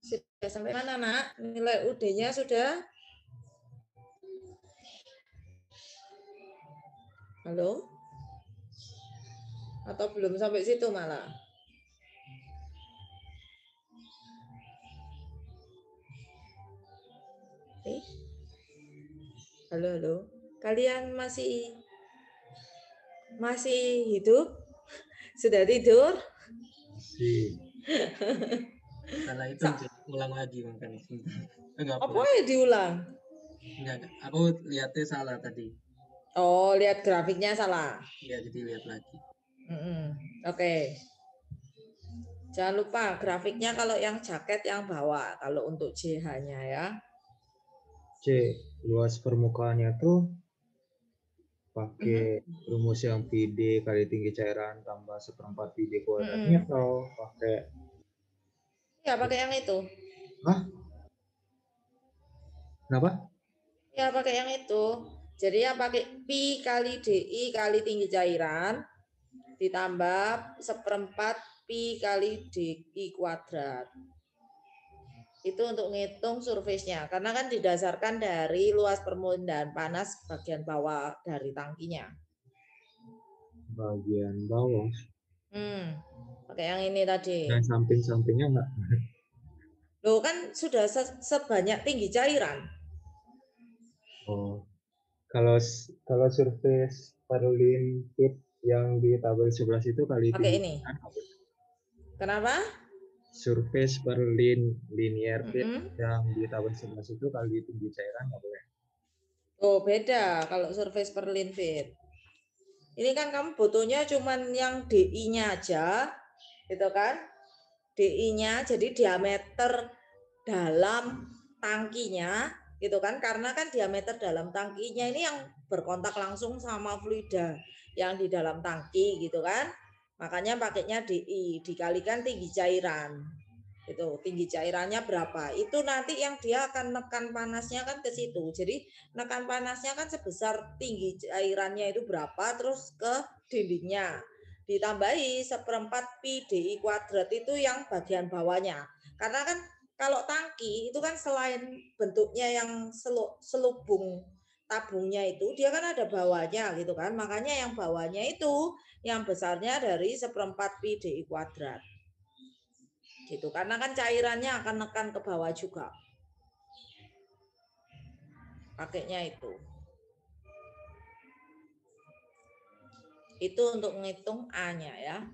Sudah sampai mana, Nak? Nilai UD-nya sudah? Halo? Atau belum sampai situ malah? Halo, halo. Kalian masih hidup? Sudah tidur? Si. Salah itu ulang lagi makanya. Enggak Apa apa. ya diulang? Enggak. Aku lihatnya salah tadi. Oh, lihat grafiknya salah. Ya, jadi lihat lagi. Oke. Jangan lupa grafiknya kalau yang jaket yang bawah, kalau untuk JH-nya ya. C. Luas permukaannya tuh pakai rumus yang PD kali tinggi cairan tambah 1/4 PD kuadratnya atau pakai? Ya, pakai yang itu. Hah? Kenapa? Ya, pakai yang itu. Jadi ya pakai Pi kali DI kali tinggi cairan ditambah 1/4 Pi kali DI kuadrat. Itu untuk ngitung surface-nya. Karena kan didasarkan dari luas permukaan panas bagian bawah dari tangkinya. Bagian bawah. Pakai yang ini tadi. Dan samping-sampingnya enggak? Loh kan sudah sebanyak tinggi cairan. Oh. Kalau surface Paralin fit yang di tabel 11 itu kali Pakai tinggi ini. cairan apa? Kenapa? Surface Paralin linear fit yang di tabel 11 itu kali tinggi cairan nggak boleh? Oh, beda kalau surface per line feet. Ini kan kamu butuhnya cuman yang DI-nya aja, gitu kan? DI-nya jadi diameter dalam tangkinya, gitu kan? Karena kan diameter dalam tangkinya ini yang berkontak langsung sama fluida yang di dalam tangki, gitu kan? Makanya pakainya DI dikalikan tinggi cairan. Itu tinggi cairannya berapa, itu nanti yang dia akan nekan panasnya kan ke situ. Jadi nekan panasnya kan sebesar tinggi cairannya itu berapa, terus ke dindingnya ditambahi 1/4 Pi DI kuadrat itu yang bagian bawahnya. Karena kan kalau tangki itu kan selain bentuknya yang selubung tabungnya itu dia kan ada bawahnya gitu kan, makanya yang bawahnya itu yang besarnya dari 1/4 Pi DI kuadrat gitu, karena kan cairannya akan nekan ke bawah juga. Pakainya itu untuk menghitung A-nya ya.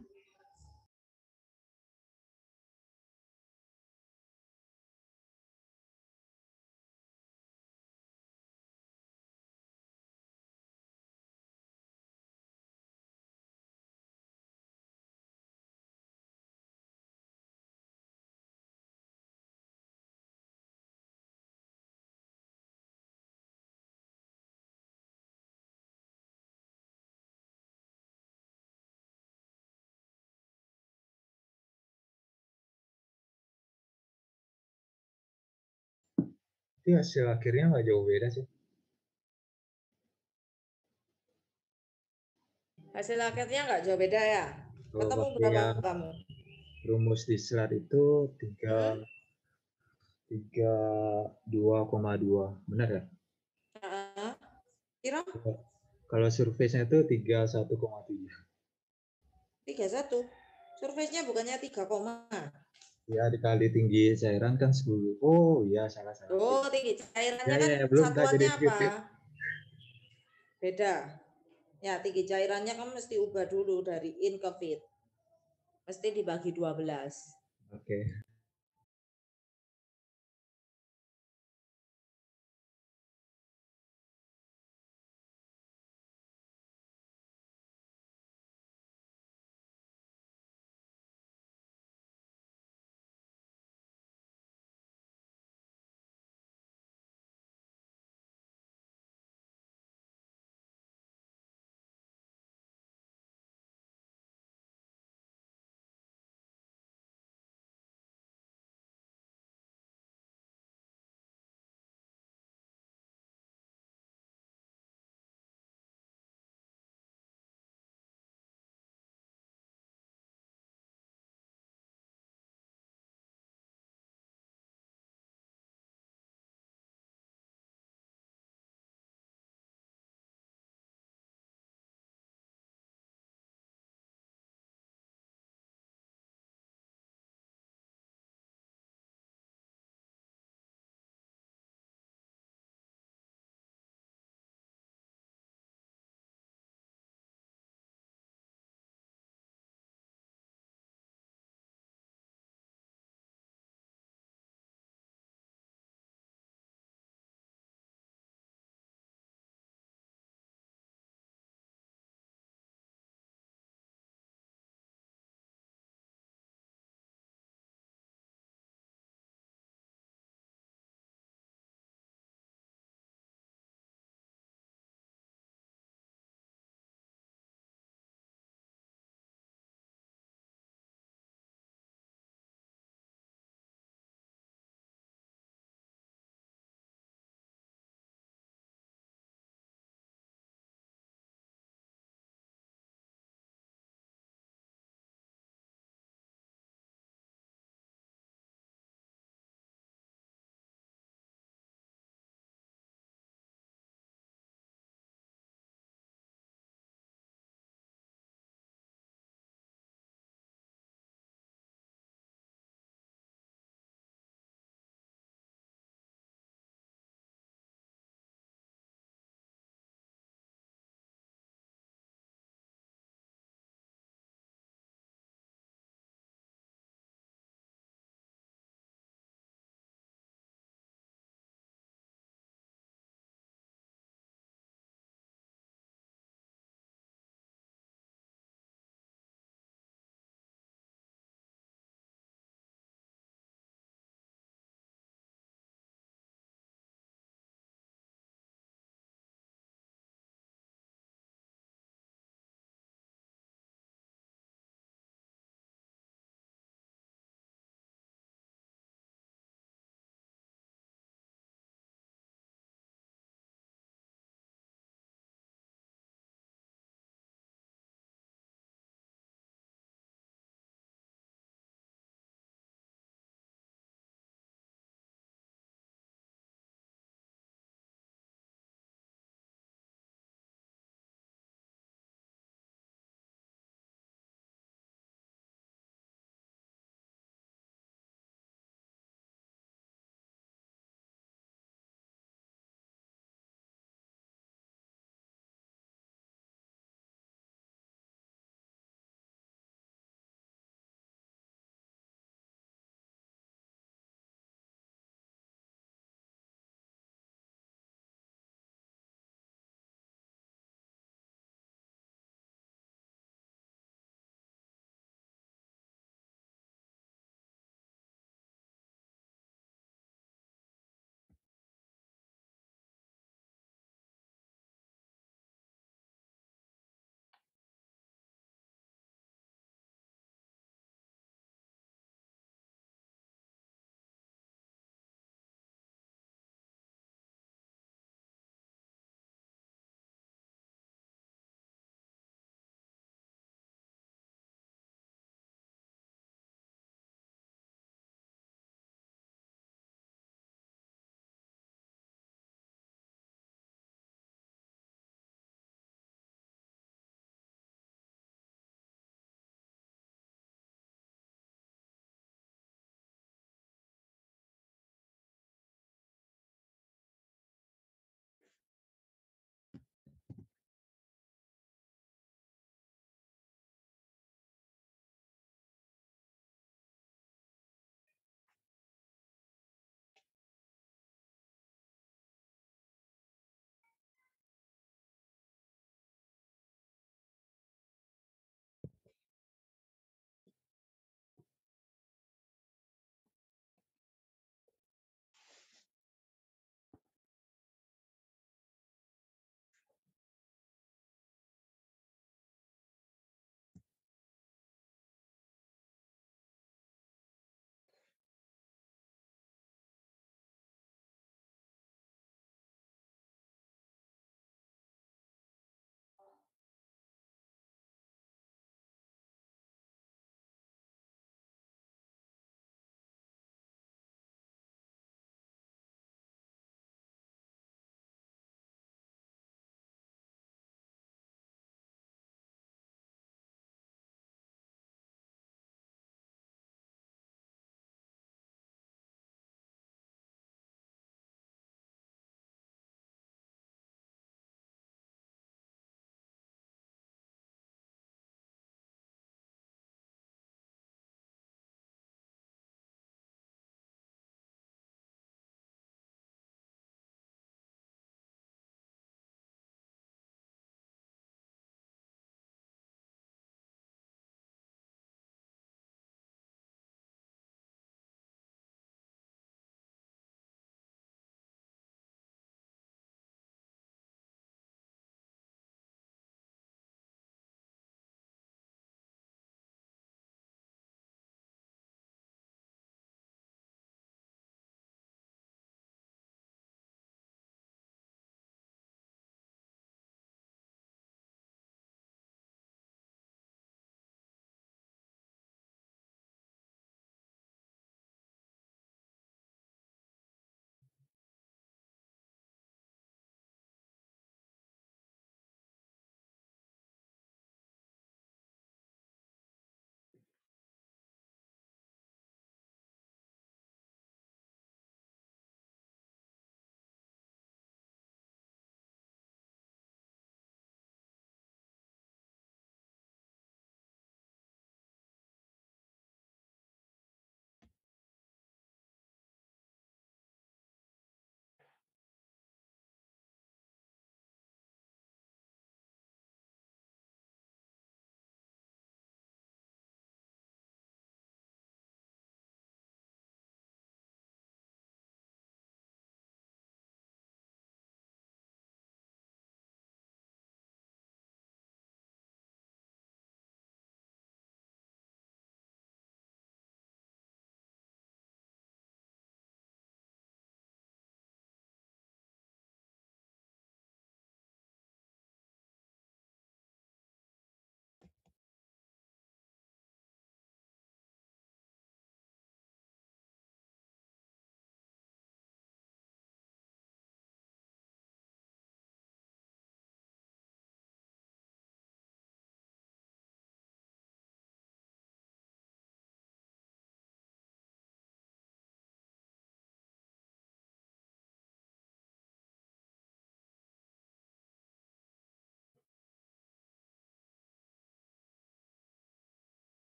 Itu hasil akhirnya nggak jauh beda sih. Hasil akhirnya nggak jauh beda ya. Ketemu berapa kamu? Rumus di slide itu 32,2, benar ya? Kira? Kalau surface-nya itu 31,3. 31. Surface-nya bukannya 3, Ya dikali tinggi cairan kan 10. Oh iya, salah. oh tinggi cairannya Ya, kan ya, belum tak jadi satuannya apa? skrip. Beda. Ya tinggi cairannya kan mesti ubah dulu dari in ke fit. Mesti dibagi 12. Oke.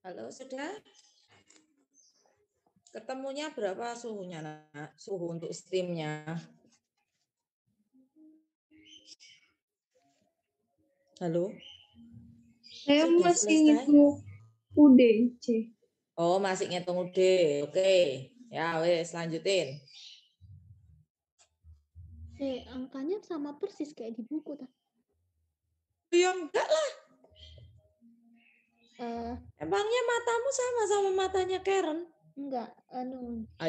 Halo, sudah? Ketemunya berapa suhunya, Nak? Suhu untuk steamnya. Halo? Saya Sudah masih selesai? ngitung UDC. Oh, masih ngitung UD. Oke. Ya, wes lanjutin. Angkanya sama persis kayak di buku tak? Ya enggak lah. Emangnya matamu sama matanya Karen? Enggak,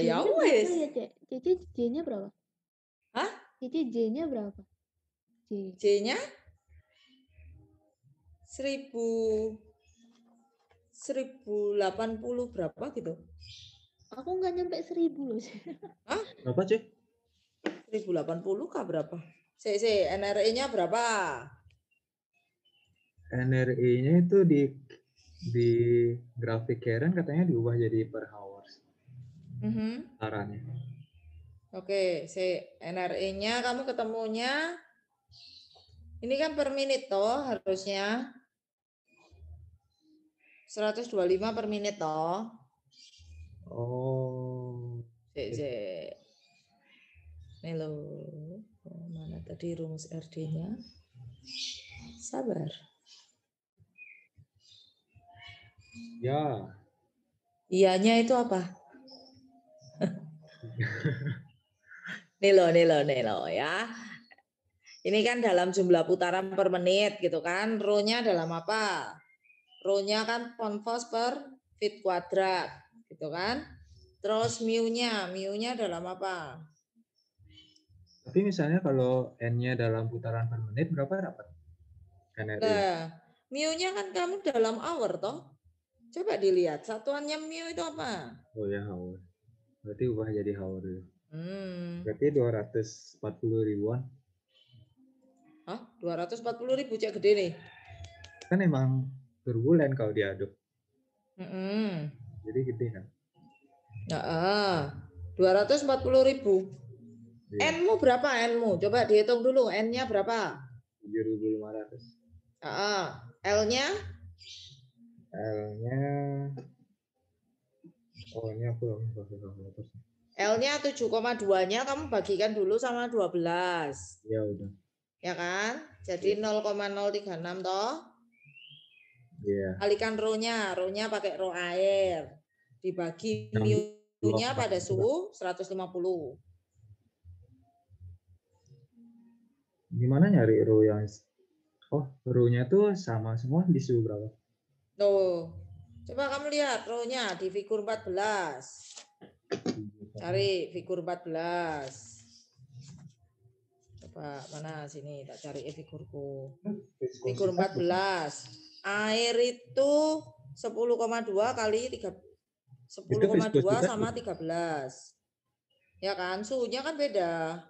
Ya J-nya berapa wes. ya, Cek? Cici J-nya berapa? Hah? Cici J-nya berapa? J-nya 1080 berapa gitu? Aku nggak nyampe 1000 loh. Hah? Berapa, Cik? 1080 kah berapa? NRE-nya berapa? NRI-nya itu di grafik Karen katanya diubah jadi per hours. Sarannya. Oke, NRE-nya kamu ketemunya ini kan per menit toh harusnya 125 per menit toh. Oh. Nih loh. Mana tadi rumus RD-nya? Sabar. Ya. Iyanya itu apa? Nih loh ya. Ini kan dalam jumlah putaran per menit gitu kan. Rho-nya dalam apa? Rho-nya kan converse per feet kuadrat gitu kan. Terus mu-nya dalam apa? Tapi misalnya kalau N-nya dalam putaran per menit berapa dapat? NRI. Nah, mu-nya kan kamu dalam hour toh. Coba dilihat satuannya mu itu apa? Oh ya, hour. Berarti ubah jadi hour dulu. Hmm. Berarti 240 ribuan. Hah? 240.000 cek gede nih. Kan emang turbulen kalau diaduk. Jadi gede kan? Nah, 240.000. Iya. N-mu berapa N-mu? Coba dihitung dulu. N-nya berapa? 7.500. L-nya? L-nya ini aku pakai kalkulator. L-nya 7,2-nya kamu bagikan dulu sama 12. Ya udah. Ya kan? Jadi 0,036 toh. Iya. Kalikan rho-nya. Rho-nya pakai rho air. Dibagi mu-nya pada suhu 150. Gimana nyari rho yang rho-nya tuh sama semua di suhu berapa? Tuh. Coba kamu lihat rho-nya di figur 14. Cari figur 14. Coba mana sini tak cari figurku. Figur 14. Air itu 10,2 kali 10,2 sama 13. Ya kan? Suhunya kan beda.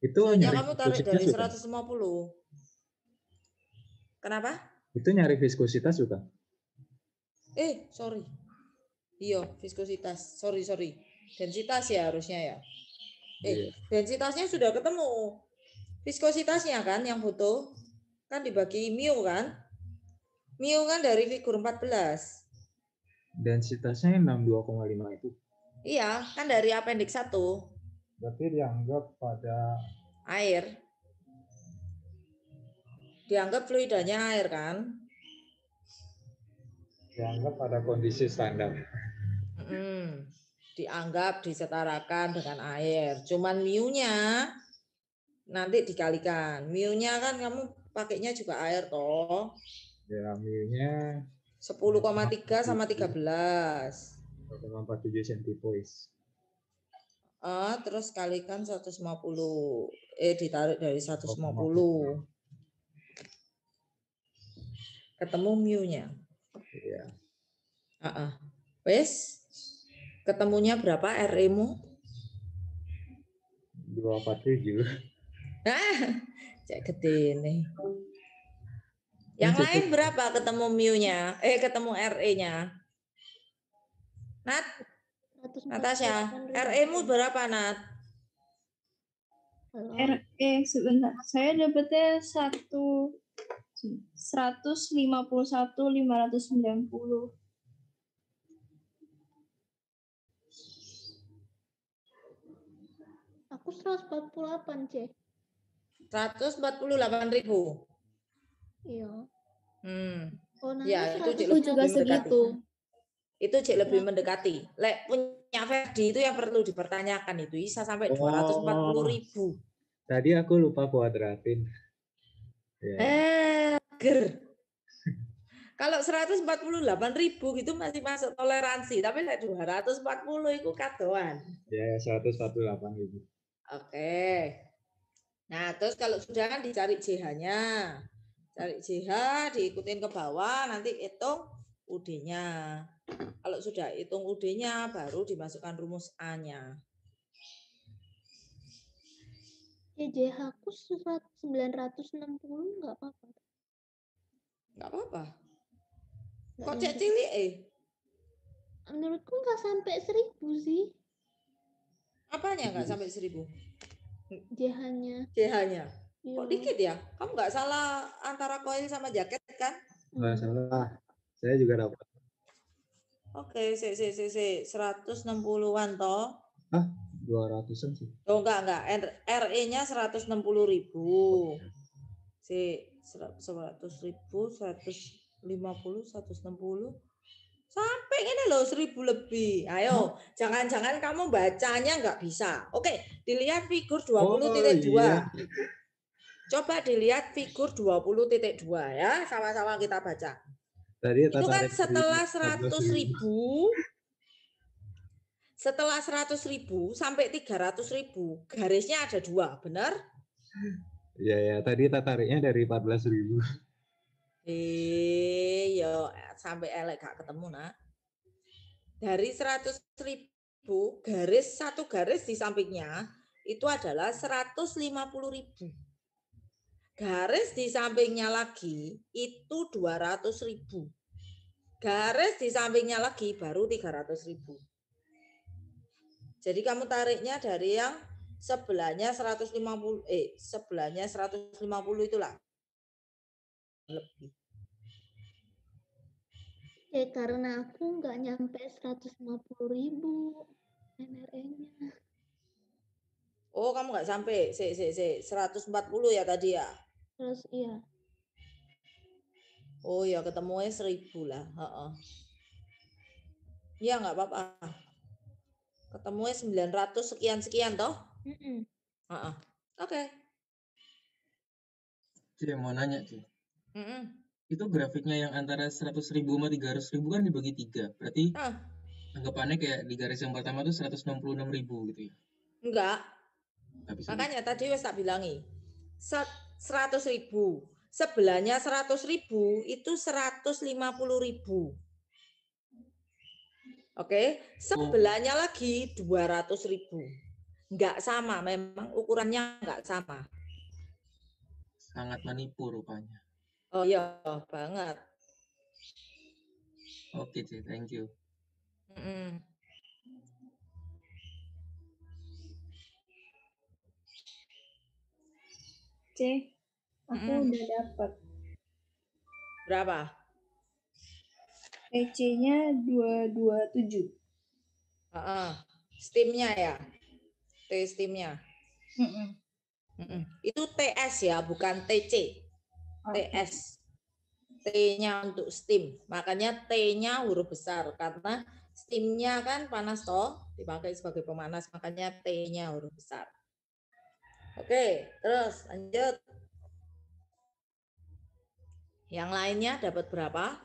Itu Suhunya nyari kamu tarik dari viskositas 150. Kenapa? Itu nyari viskositas bukan? Sorry. Iya, viskositas. Sorry. Densitas ya harusnya ya. Densitasnya sudah ketemu. Viskositasnya kan yang butuh. Kan dibagi mu kan? Mu kan dari figur 14. Densitasnya 62,5 itu. Iya, kan dari appendix 1. Berarti dianggap pada Air. Dianggap fluidanya air kan? dianggap pada kondisi standar. Dianggap disetarakan dengan air. Cuman mu-nya nanti dikalikan. Mu-nya kan kamu pakainya juga air toh. Ya, mu-nya 10,3 sama 13. 0,47 centipoise. Terus kalikan 150. Ditarik dari 150. Ketemu mu-nya. Iya. Wes. Ketemunya berapa RE-mu? 247. Cek gede nih. Yang lain berapa ketemu mu-nya? Ketemu RE-nya? Natasha, RE-mu berapa, Nat? RE sebentar. Saya dapatnya 151.590. Aku 148, C. 148.000. Iya. Oh, Ya, itu aku juga segitu. Itu lebih Ya. mendekati. Lek punya Ferdi itu yang perlu dipertanyakan itu bisa sampai 240.000. Tadi aku lupa kuadratin. Ger. Kalau 148.000 gitu masih masuk toleransi, tapi lek 240 itu kadoan. Ya, 148.000. Oke. Nah, terus kalau sudah kan dicari JH-nya. Cari JH, diikutin ke bawah, nanti hitung UD-nya. Kalau sudah hitung UD-nya, baru dimasukkan rumus A-nya. JH aku 960 nggak apa-apa. Nggak apa-apa. Kok cek cilik Menurutku nggak sampai 1000 sih. Apanya nggak sampai 1000? JH-nya. JH-nya. Iya. Kok dikit ya? Kamu nggak salah antara koil sama jaket kan? Nggak salah. Saya juga dapat. Oke, 160-an toh. 200-an sih. Oh enggak. RE-nya 160.000. 100.000, 150, 160. Sampai ini loh 1000 lebih. Ayo, jangan-jangan kamu bacanya nggak bisa. Oke, dilihat figur 20.2. Iya. Coba dilihat figur 20.2 ya, sama-sama kita baca. Tadi Itu kan setelah 100.000, setelah 100.000 sampai 300.000, garisnya ada 2, benar? Iya ya, tadi tariknya dari 14.000. Yo sampai elek gak ketemu nak. Dari 100.000 garis satu garis di sampingnya itu adalah 150.000. Garis di sampingnya lagi itu 200.000. Garis di sampingnya lagi baru 300.000. Jadi kamu tariknya dari yang sebelahnya 150 sebelahnya 150 itulah. Lebih. Karena aku nggak nyampe 150.000 NRE-nya. Oh, kamu nggak sampai 140 ya tadi ya? Terus iya. Oh ya ketemunya 1000 lah. Iya nggak apa-apa. Ketemunya 900 sekian toh? Oke. Cik, mau nanya Cik. Mm-mm. Itu grafiknya yang antara 100.000 sama 300.000 kan dibagi 3. Berarti anggapannya kayak di garis yang pertama tuh 166.000 gitu ya? Enggak. Bisa Makanya tadi wes tak bilangi. 100.000. Sebelahnya 100.000 itu 150.000. Oke, sebelahnya lagi 200.000. Enggak sama, memang ukurannya enggak sama. Sangat menipu rupanya. Oh iya, banget. Oke, Cik, thank you. Aku udah dapat. Berapa? TC-nya 227. Steam-nya ya? Steam-nya. Itu TS ya, bukan TC. TS. T-nya untuk steam. Makanya T-nya huruf besar karena steam-nya kan panas toh, dipakai sebagai pemanas, makanya T-nya huruf besar. Oke, terus lanjut. Yang lainnya dapat berapa?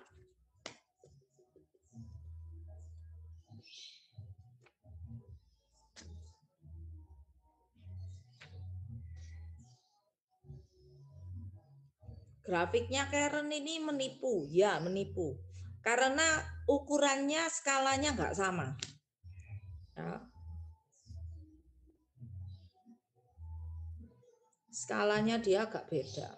Grafiknya Karen ini menipu, ya menipu. Karena ukurannya, skalanya nggak sama. Ya. Skalanya dia agak beda.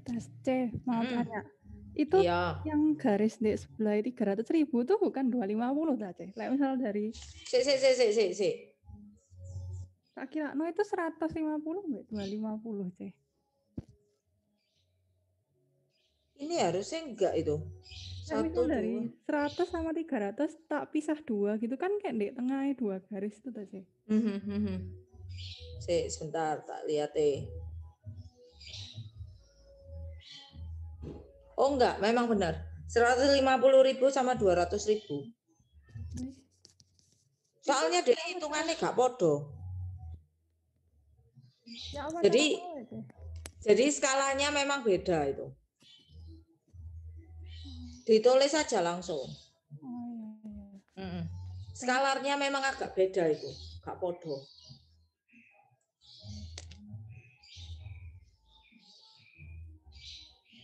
Tes C, mau tanya. Itu yang garis di sebelah 300.000 tuh bukan 250 dah, Ceh. Like misal dari tak kira no itu 150 250, Ceh. Ini harusnya enggak itu. Misal dari 100 sama 300 tak pisah 2 gitu kan, kayak di tengahnya 2 garis itu tadi. Sebentar tak lihat Oh enggak, memang benar. 150.000 sama 200.000. Soalnya dia hitungannya gak podo. Jadi skalanya memang beda itu. Ditulis saja langsung. Skalarnya memang agak beda itu, gak podo.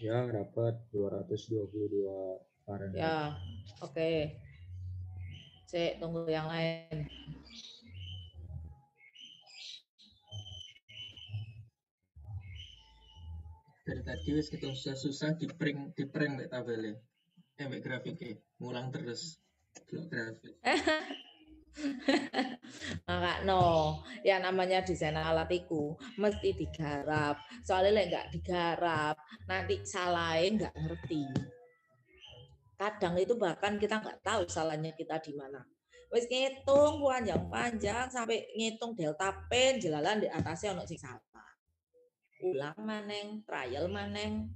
Ya, dapat 222 Fahrenheit. Ya, oke. Cek, tunggu yang lain. Dari tadi wis ketemu susah-susah di prank mbek tabelnya. Mbek grafiknya, ngulang terus. Blok grafik. Maka no, ya namanya desain alat itu mesti digarap. Soalnya nggak digarap, nanti salahin nggak ngerti. Kadang itu bahkan kita nggak tahu salahnya kita di mana. Wis ngitung panjang-panjang sampai ngitung delta P jelalan di atasnya ono sing salah. Ulang maneng, trial maneng.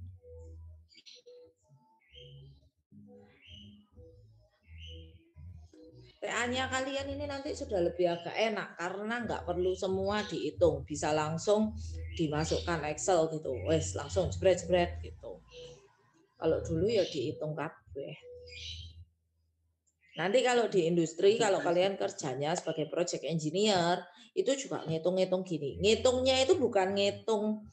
TA-nya kalian ini nanti sudah lebih agak enak karena nggak perlu semua dihitung, bisa langsung dimasukkan Excel gitu, wes langsung jebret-jebret gitu. Kalau dulu ya dihitung kabeh. Nanti kalau di industri, kalau kalian kerjanya sebagai project engineer, itu juga ngitung-ngitung gini. Ngitungnya itu bukan ngitung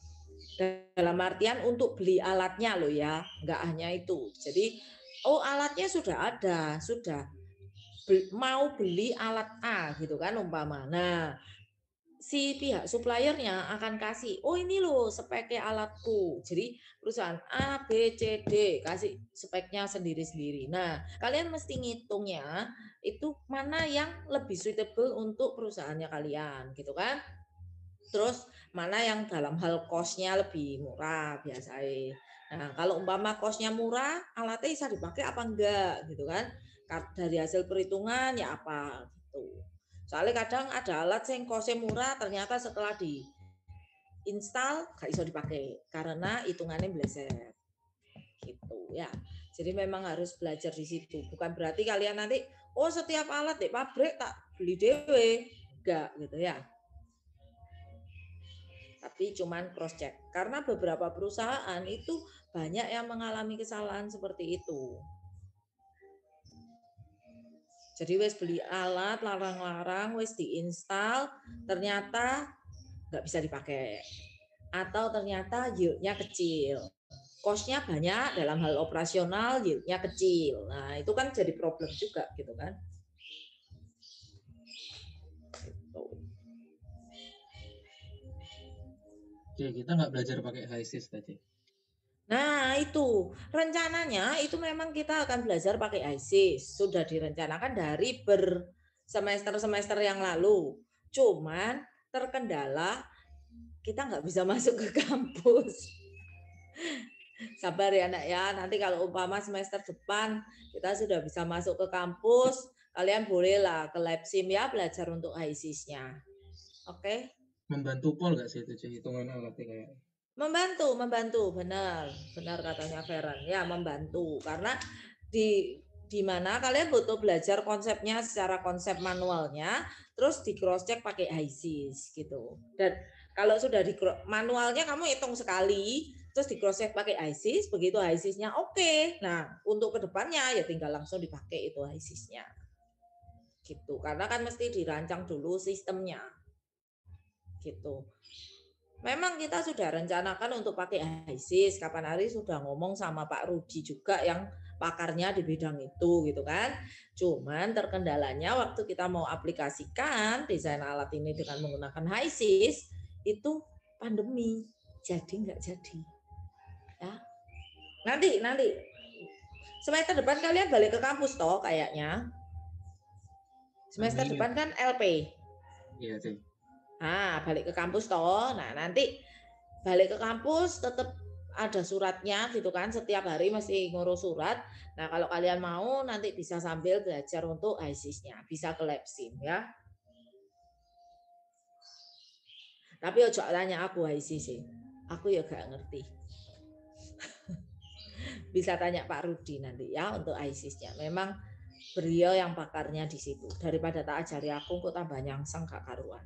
dalam artian untuk beli alatnya loh ya, nggak hanya itu. Jadi, oh alatnya sudah ada, sudah. Mau beli alat A gitu kan umpama. Nah, si pihak suppliernya akan kasih, oh ini loh speknya alatku. Jadi perusahaan A, B, C, D kasih speknya sendiri-sendiri. Nah, kalian mesti ngitungnya itu mana yang lebih suitable untuk perusahaannya kalian gitu kan. Terus mana yang dalam hal cost-nya lebih murah biasanya. Nah, kalau umpama cost-nya murah, alatnya bisa dipakai apa enggak gitu kan. Dari hasil perhitungan ya apa gitu. Soalnya kadang ada alat yang cost-nya murah ternyata setelah di install gak bisa dipakai karena hitungannya bleset. Gitu ya. Jadi memang harus belajar di situ. Bukan berarti kalian nanti oh setiap alat di pabrik tak beli dewe. Enggak gitu ya. Tapi cuman cross check karena beberapa perusahaan itu banyak yang mengalami kesalahan seperti itu. Jadi wes beli alat larang-larang wes diinstal ternyata nggak bisa dipakai atau ternyata yieldnya kecil, cost-nya banyak dalam hal operasional yieldnya kecil. Nah itu kan jadi problem juga gitu kan. Oke, kita nggak belajar pakai HiSys tadi. Nah itu rencananya itu memang kita akan belajar pakai HiSys, sudah direncanakan dari semester yang lalu. Cuman terkendala kita nggak bisa masuk ke kampus. Sabar ya nak ya, nanti kalau umpama semester depan kita sudah bisa masuk ke kampus, kalian bolehlah ke lab sim ya belajar untuk HiSys-nya. Oke? Membantu pol nggak sih itu hitungan alatnya kayak? Membantu, benar katanya Feren. Ya, membantu karena di mana kalian butuh belajar konsepnya secara konsep manualnya, terus di cross check pakai HiSys gitu. Dan kalau sudah di manualnya kamu hitung sekali, terus di cross check pakai HiSys, begitu HiSys-nya oke. Nah, untuk kedepannya ya tinggal langsung dipakai itu HiSys-nya. Gitu. Karena kan mesti dirancang dulu sistemnya. Gitu. Memang kita sudah rencanakan untuk pakai HiSys. Kapan hari sudah ngomong sama Pak Rudi juga yang pakarnya di bidang itu gitu kan. Cuman terkendalanya waktu kita mau aplikasikan desain alat ini dengan menggunakan HiSys itu pandemi. Jadi nggak jadi. Ya. Nanti semester depan kalian balik ke kampus toh kayaknya. Semester depan kan LP. Iya sih. Nah, balik ke kampus toh. Nah, nanti balik ke kampus tetap ada suratnya gitu kan, setiap hari mesti ngurus surat. Nah, kalau kalian mau nanti bisa sambil belajar untuk HISIS-nya, bisa ke Labsim ya. Tapi ojo tanya aku HISIS sih. Aku ya gak ngerti. Bisa tanya Pak Rudi nanti ya untuk HISIS-nya. Memang beliau yang pakarnya di situ. Daripada tak ajari aku kok tambah nyangseng gak karuan.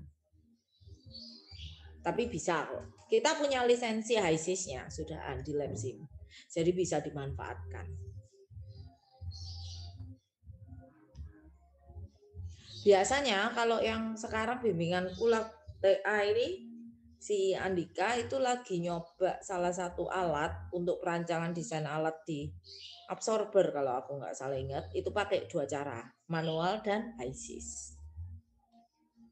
Tapi bisa kok. Kita punya lisensi HISIS-nya sudah di Labsim. Jadi bisa dimanfaatkan. Biasanya kalau yang sekarang bimbingan kulak TA ini si Andika itu lagi nyoba salah satu alat untuk perancangan desain alat di absorber kalau aku nggak salah ingat, itu pakai 2 cara, manual dan HISIS.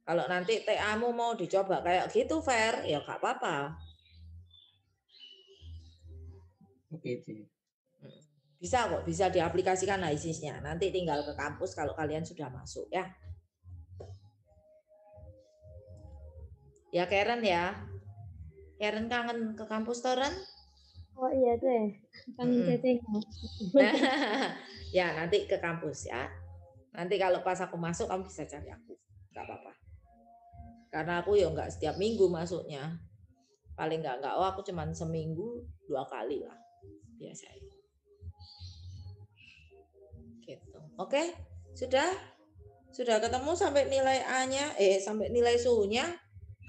Kalau nanti TA-mu mau dicoba kayak gitu Fer, ya nggak apa-apa. Oke. Bisa kok, bisa diaplikasikan HISIS-nya. Nanti tinggal ke kampus kalau kalian sudah masuk ya. Ya Karen ya. Karen kangen ke kampus Toren? Oh iya Teh, kangen Teteh. Ya nanti ke kampus ya. Nanti kalau pas aku masuk kamu bisa cari aku, nggak apa-apa. Karena aku ya nggak setiap minggu masuknya. Paling nggak oh aku cuman seminggu 2 kali lah biasanya. Gitu. Oke, sudah ketemu sampai nilai A-nya, sampai nilai suhunya.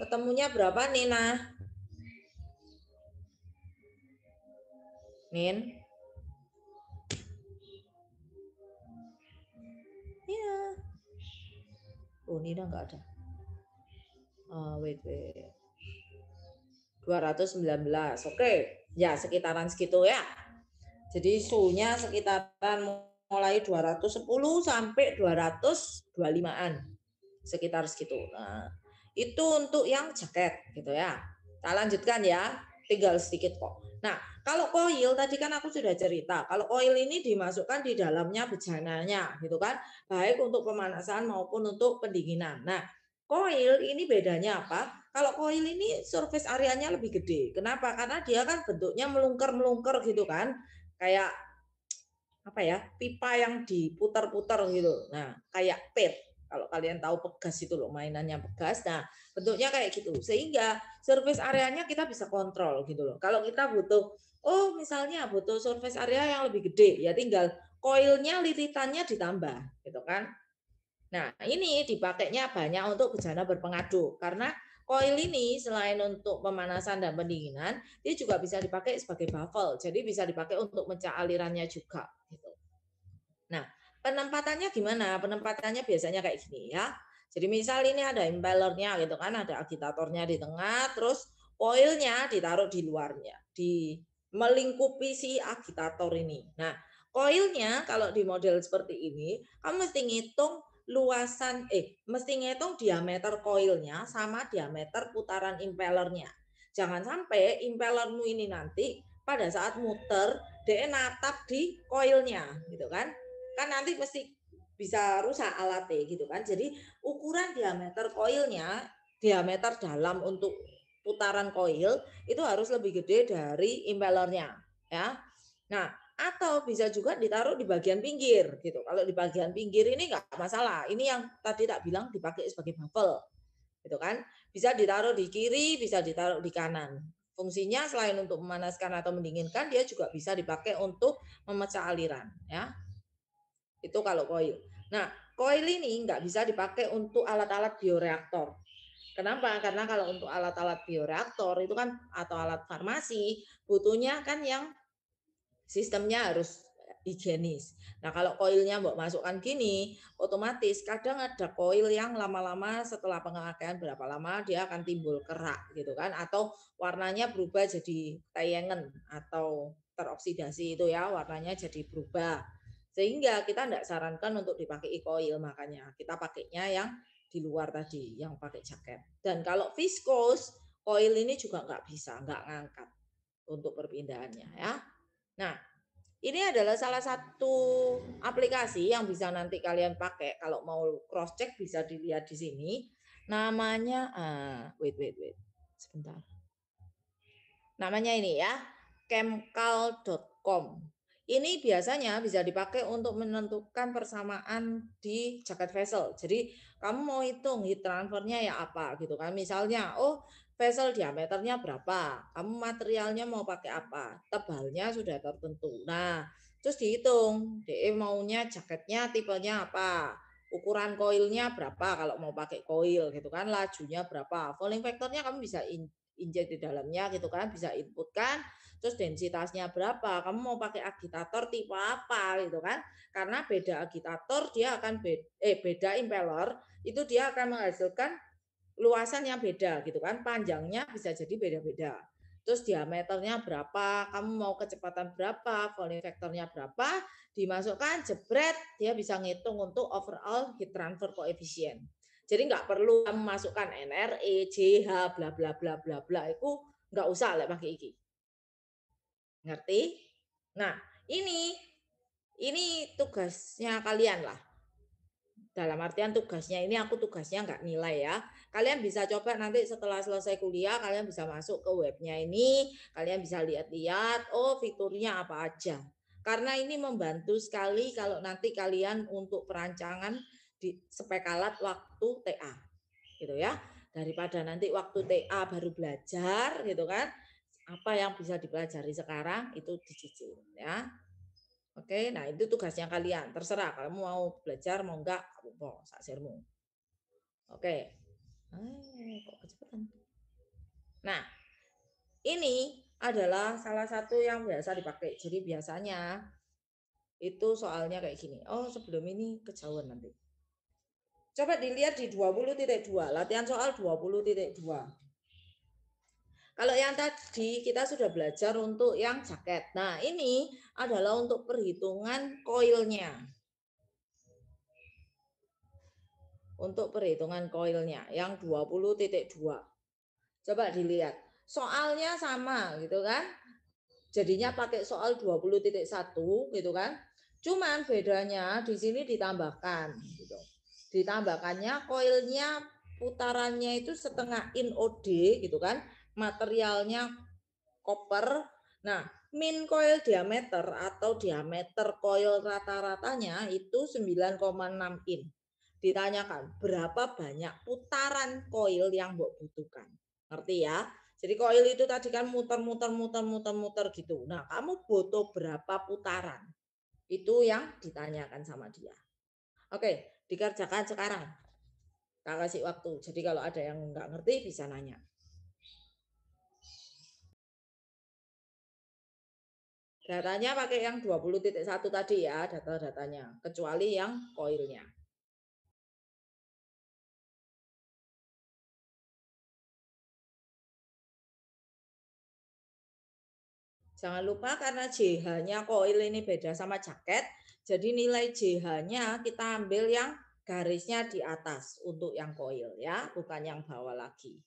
Ketemunya berapa Nina? Nin? Ya. Oh, Nina nggak ada. Wait. 219. Oke. Ya, sekitaran segitu ya. Jadi suhunya sekitaran mulai 210 sampai 225-an. Sekitar segitu. Nah, itu untuk yang jaket gitu ya. Kita lanjutkan ya. Tinggal sedikit kok. Nah, kalau koil tadi kan aku sudah cerita. Kalau koil ini dimasukkan di dalamnya bejananya gitu kan. Baik untuk pemanasan maupun untuk pendinginan. Nah, koil ini bedanya apa? Kalau koil ini surface areanya lebih gede. Kenapa? Karena dia kan bentuknya melungker-melungker gitu kan. Kayak apa ya? Pipa yang diputar-putar gitu. Nah, kayak pet. Kalau kalian tahu pegas itu loh, mainannya pegas. Nah, bentuknya kayak gitu. Sehingga surface areanya kita bisa kontrol gitu loh. Kalau kita butuh misalnya butuh surface area yang lebih gede, ya tinggal koilnya lilitannya ditambah gitu kan. Nah, ini dipakainya banyak untuk bejana berpengaduk karena koil ini selain untuk pemanasan dan pendinginan, dia juga bisa dipakai sebagai baffle. Jadi bisa dipakai untuk mecah alirannya juga gitu. Nah, penempatannya gimana? Penempatannya biasanya kayak gini ya. Jadi misal ini ada impellernya gitu kan, ada agitatornya di tengah, terus koilnya ditaruh di luarnya, melingkupi si agitator ini. Nah, koilnya kalau di model seperti ini, kamu mesti ngitung mesti ngitung diameter koilnya sama diameter putaran impellernya. Jangan sampai impellermu ini nanti pada saat muter dia natap di koilnya gitu kan. Kan nanti mesti bisa rusak alatnya gitu kan. Jadi ukuran diameter koilnya, diameter dalam untuk putaran koil itu harus lebih gede dari impellernya ya. Nah, atau bisa juga ditaruh di bagian pinggir gitu. Kalau di bagian pinggir ini nggak masalah. Ini yang tadi tak bilang dipakai sebagai baffle gitu kan. Bisa ditaruh di kiri, bisa ditaruh di kanan. Fungsinya selain untuk memanaskan atau mendinginkan, dia juga bisa dipakai untuk memecah aliran ya. Itu kalau koil. Nah, koil ini nggak bisa dipakai untuk alat-alat bioreaktor. Kenapa? Karena kalau untuk alat-alat bioreaktor itu kan atau alat farmasi butuhnya kan yang sistemnya harus higienis. Nah, kalau koilnya mbok masukkan gini, otomatis kadang ada koil yang lama-lama setelah pemakaian berapa lama dia akan timbul kerak gitu kan, atau warnanya berubah jadi tayangan atau teroksidasi itu ya, warnanya jadi berubah. Sehingga kita tidak sarankan untuk dipakai koil, makanya kita pakainya yang di luar tadi, yang pakai jaket. Dan kalau viscose, koil ini juga nggak bisa, nggak ngangkat untuk perpindahannya ya. Nah, ini adalah salah satu aplikasi yang bisa nanti kalian pakai kalau mau cross check, bisa dilihat di sini. Namanya wait. Sebentar. Namanya ini ya. chemcal.com. Ini biasanya bisa dipakai untuk menentukan persamaan di jaket vessel. Jadi kamu mau hitung heat transfernya ya apa gitu kan. Misalnya, oh vessel diameternya berapa, kamu materialnya mau pakai apa, tebalnya sudah tertentu. Nah, terus dihitung, DE maunya jaketnya tipenya apa, ukuran koilnya berapa kalau mau pakai koil gitu kan, lajunya berapa, fouling factornya kamu bisa injek di dalamnya gitu kan, bisa input kan. Terus densitasnya berapa, kamu mau pakai agitator tipe apa gitu kan, karena beda agitator dia akan beda impeller itu dia akan menghasilkan luasan yang beda gitu kan, panjangnya bisa jadi beda-beda. Terus diameternya berapa, kamu mau kecepatan berapa, volume factornya berapa, dimasukkan jebret, dia bisa ngitung untuk overall heat transfer coefficient. Jadi nggak perlu kamu masukkan NRE, JH, bla bla bla bla bla, itu nggak usah lah pakai iki. Ngerti? Nah, ini tugasnya kalian lah. Dalam artian tugasnya ini aku tugasnya nggak nilai ya. Kalian bisa coba nanti setelah selesai kuliah, kalian bisa masuk ke webnya ini, kalian bisa lihat-lihat, oh fiturnya apa aja. Karena ini membantu sekali kalau nanti kalian untuk perancangan di spekalat waktu TA. Gitu ya. Daripada nanti waktu TA baru belajar gitu kan. Apa yang bisa dipelajari sekarang itu dicicil ya. Oke, nah itu tugasnya kalian. Terserah kalau mau belajar mau enggak, apa saksirmu. Oke. Kok kecepatan. Nah, ini adalah salah satu yang biasa dipakai. Jadi biasanya itu soalnya kayak gini. Oh, sebelum ini kejauhan nanti. Coba dilihat di 20.2, latihan soal 20.2. Kalau yang tadi kita sudah belajar untuk yang jaket. Nah, ini adalah untuk perhitungan koilnya. Untuk perhitungan koilnya yang 20.2. Coba dilihat. Soalnya sama gitu kan. Jadinya pakai soal 20.1 gitu kan. Cuman bedanya di sini ditambahkan gitu. Ditambahkannya koilnya putarannya itu setengah in OD gitu kan. Materialnya koper. Nah, min coil diameter atau diameter coil rata-ratanya itu 9,6 in. Ditanyakan berapa banyak putaran coil yang Mbok butuhkan. Ngerti ya? Jadi coil itu tadi kan muter gitu. Nah, kamu butuh berapa putaran? Itu yang ditanyakan sama dia. Oke, dikerjakan sekarang. Tak kasih waktu. Jadi kalau ada yang nggak ngerti bisa nanya. Datanya pakai yang 20.1 tadi ya, data-datanya. Kecuali yang koilnya. Jangan lupa karena JH-nya koil ini beda sama jaket, jadi nilai JH-nya kita ambil yang garisnya di atas untuk yang koil ya, bukan yang bawah lagi.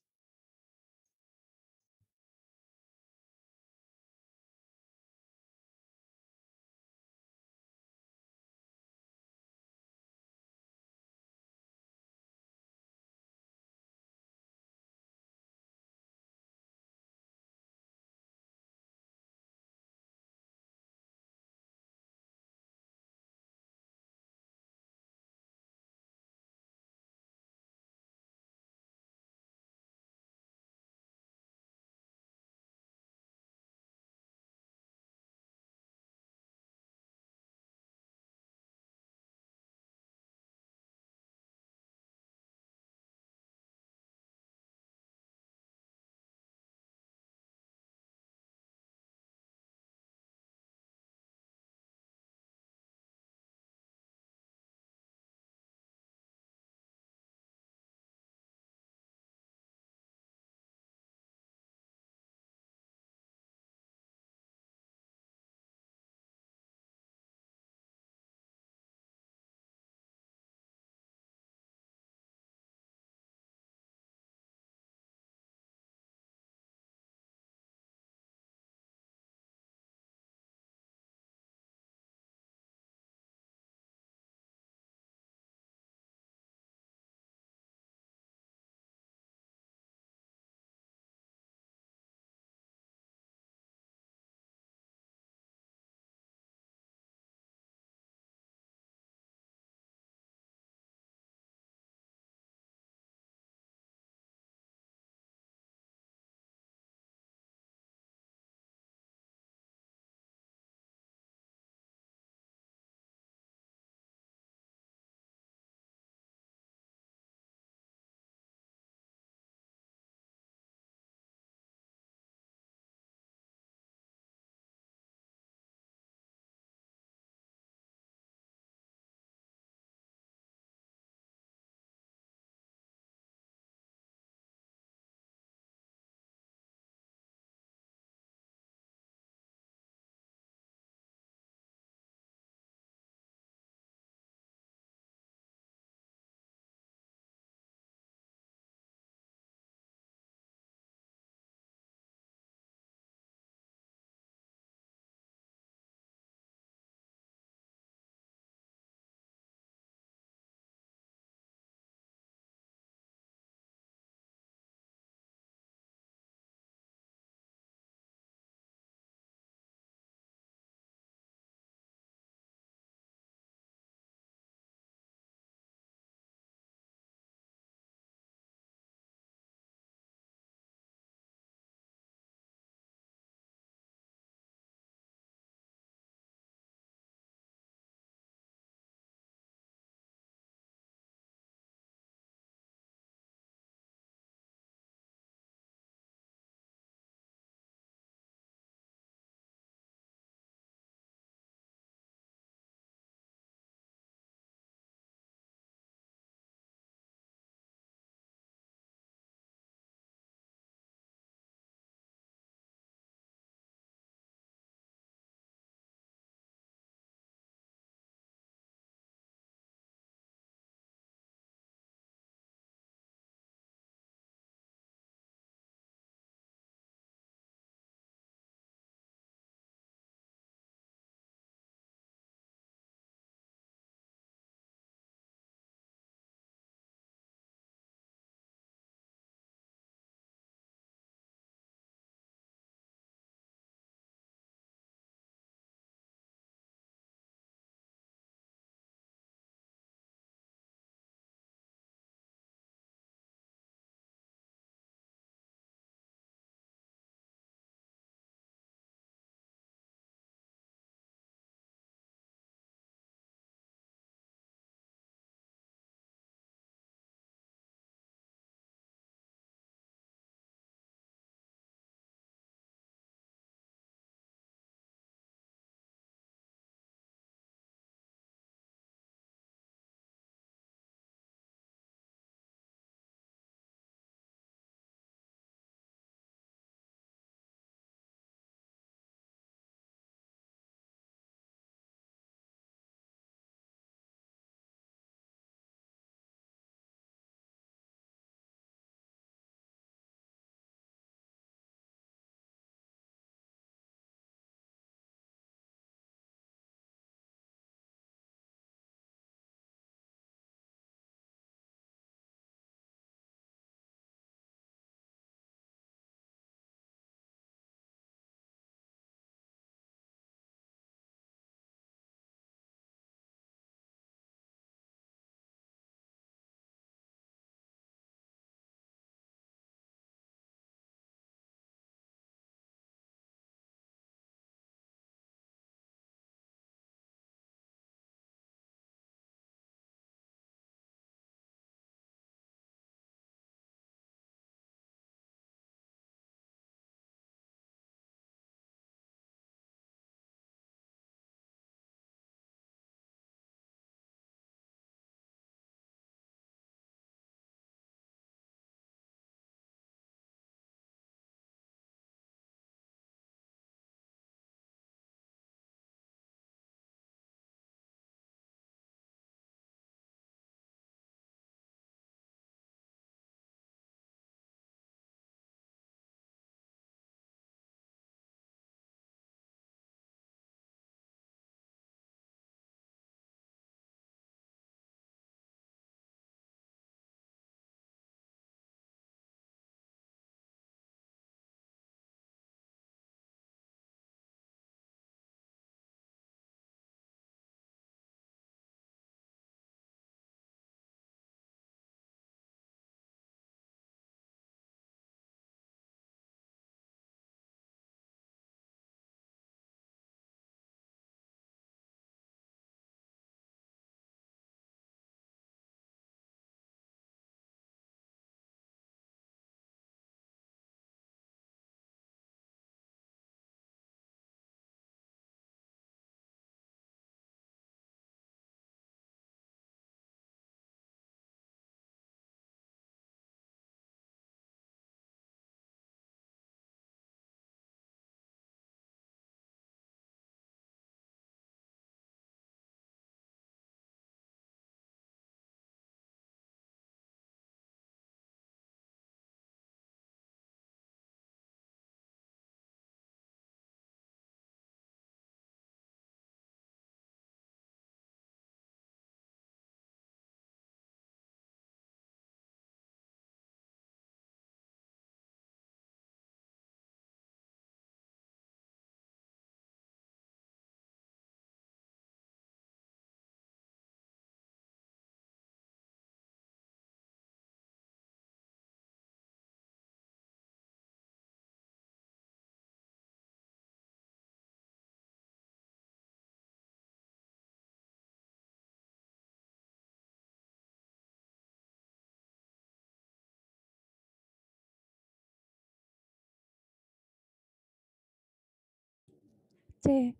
C.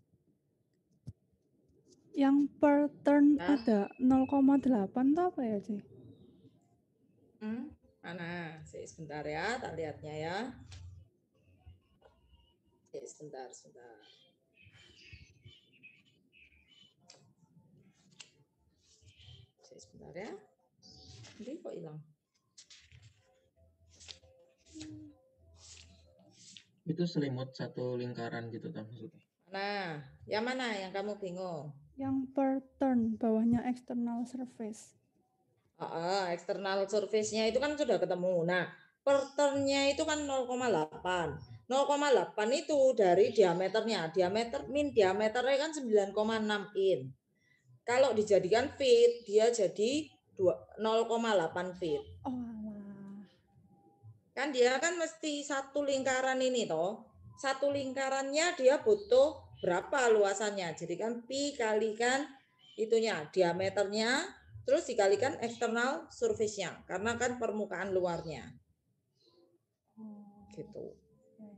Yang per turn Ya. ada 0,8 tuh apa ya, C? Mana? Sebentar ya, tak lihatnya ya. Sebentar. Sebentar ya. Ini kok hilang? Itu selimut satu lingkaran gitu kan maksudnya. Nah, yang mana yang kamu bingung? Yang per turn, bawahnya external surface. External surface-nya itu kan sudah ketemu. Nah, per turn-nya itu kan 0,8. 0,8 itu dari diameternya. Diameternya kan 9,6 in. Kalau dijadikan feet, dia jadi 0,8 feet. Oh alah. Kan dia kan mesti satu lingkaran ini toh. Satu lingkarannya dia butuh berapa luasannya. Jadi kan pi kalikan itunya, diameternya, terus dikalikan external surface-nya. Karena kan permukaan luarnya. Gitu.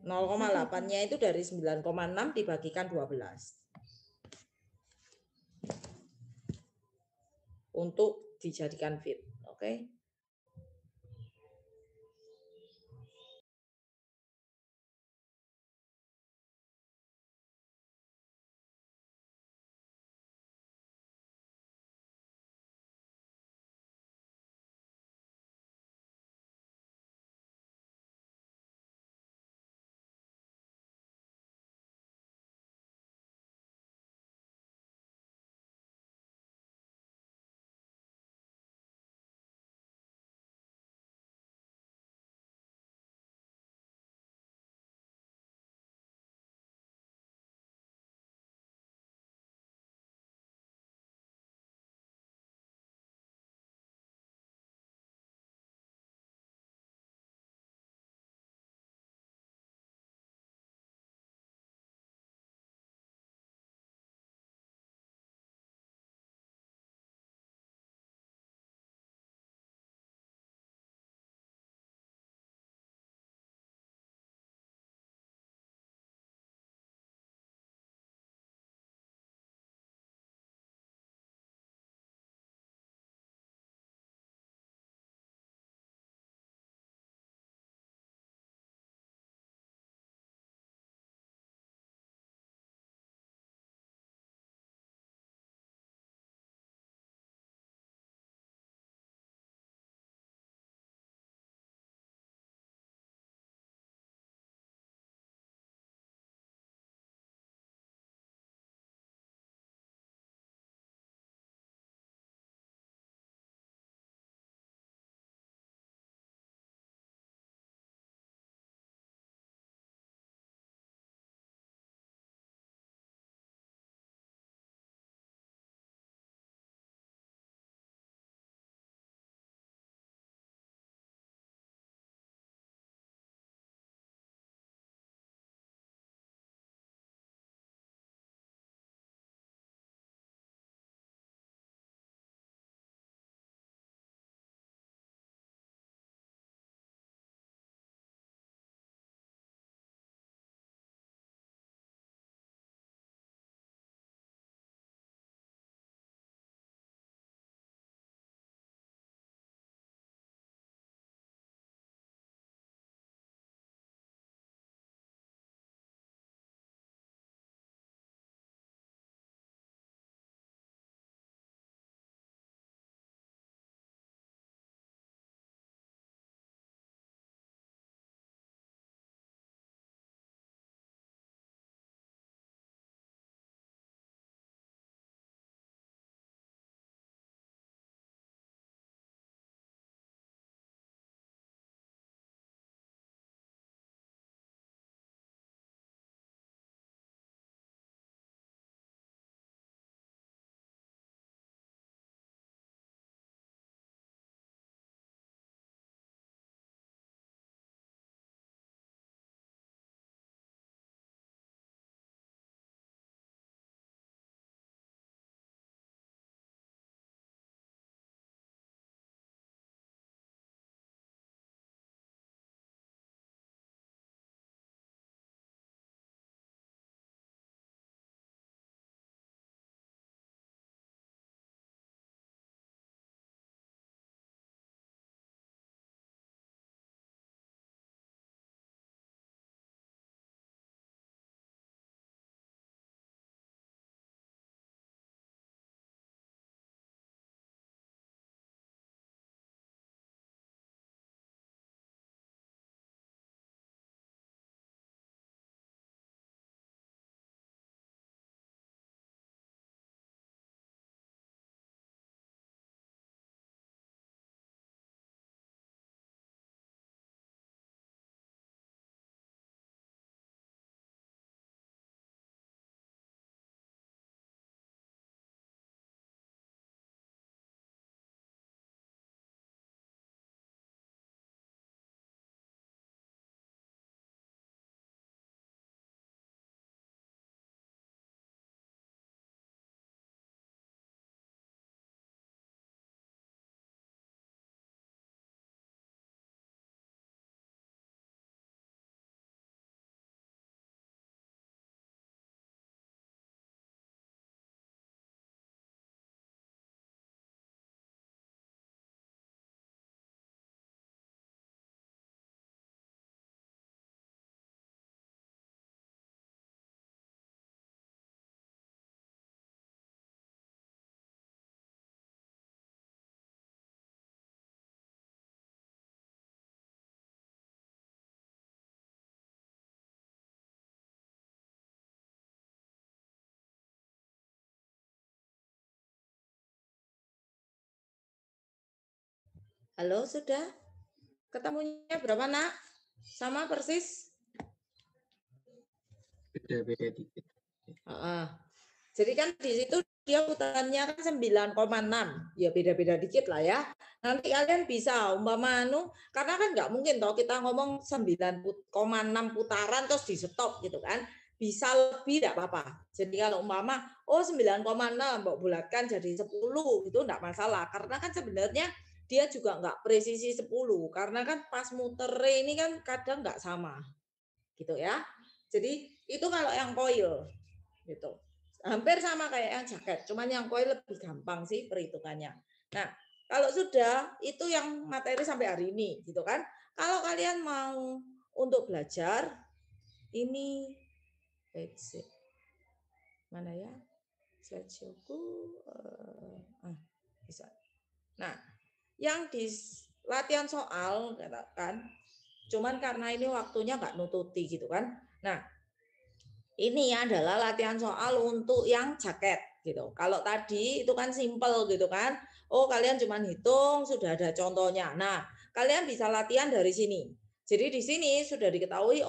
0,8-nya itu dari 9,6 dibagikan 12. Untuk dijadikan feet. Oke. Halo, sudah? Ketemunya berapa, Nak? Sama persis? Beda-beda dikit. Jadi kan di situ dia putarannya kan 9,6. Ya beda-beda dikit lah ya. Nanti kalian bisa umpama karena kan nggak mungkin toh kita ngomong 9,6 putaran terus di stop gitu kan. Bisa lebih tidak apa-apa. Jadi kalau umpama 9,6 mbok bulatkan jadi 10 itu enggak masalah. Karena kan sebenarnya dia juga nggak presisi 10 karena kan pas muter ini kan kadang nggak sama. Gitu ya. Jadi itu kalau yang coil gitu. Hampir sama kayak yang jaket, cuman yang coil lebih gampang sih perhitungannya. Nah, kalau sudah itu yang materi sampai hari ini gitu kan. Kalau kalian mau untuk belajar ini mana ya? Slideshow-ku bisa. Nah, yang di latihan soal katakan cuman karena ini waktunya nggak nututi gitu kan. Nah, ini adalah latihan soal untuk yang jaket gitu. Kalau tadi itu kan simple gitu kan. Oh, kalian cuma hitung, sudah ada contohnya. Nah, kalian bisa latihan dari sini. Jadi di sini sudah diketahui,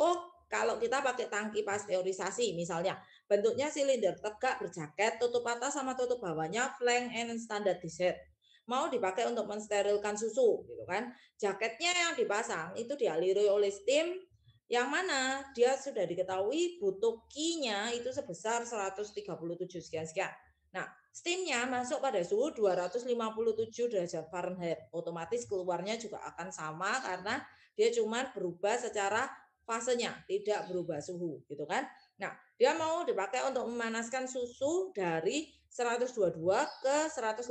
kalau kita pakai tangki pasteurisasi misalnya, bentuknya silinder tegak berjaket, tutup atas sama tutup bawahnya flank and standard set. Mau dipakai untuk mensterilkan susu gitu kan. Jaketnya yang dipasang itu dialiri oleh steam yang mana dia sudah diketahui butuh Q-nya itu sebesar 137 sekian-sekian. Nah, steam-nya masuk pada suhu 257 derajat Fahrenheit. Otomatis keluarnya juga akan sama karena dia cuma berubah secara fasenya, tidak berubah suhu, gitu kan. Nah, dia mau dipakai untuk memanaskan susu dari 122 ke 185.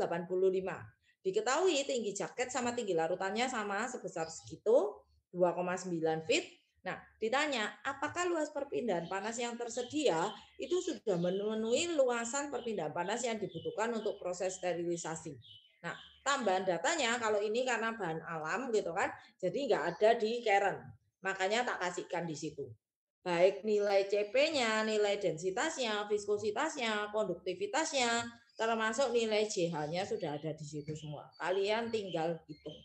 Diketahui tinggi jaket sama tinggi larutannya sama sebesar segitu, 2,9 feet. Nah, ditanya, apakah luas perpindahan panas yang tersedia itu sudah memenuhi luasan perpindahan panas yang dibutuhkan untuk proses sterilisasi. Nah, tambahan datanya kalau ini karena bahan alam gitu kan, jadi nggak ada di Karen. Makanya tak kasihkan di situ. Baik nilai CP-nya, nilai densitasnya, viskositasnya, konduktivitasnya, termasuk nilai JH-nya sudah ada di situ semua. Kalian tinggal hitung.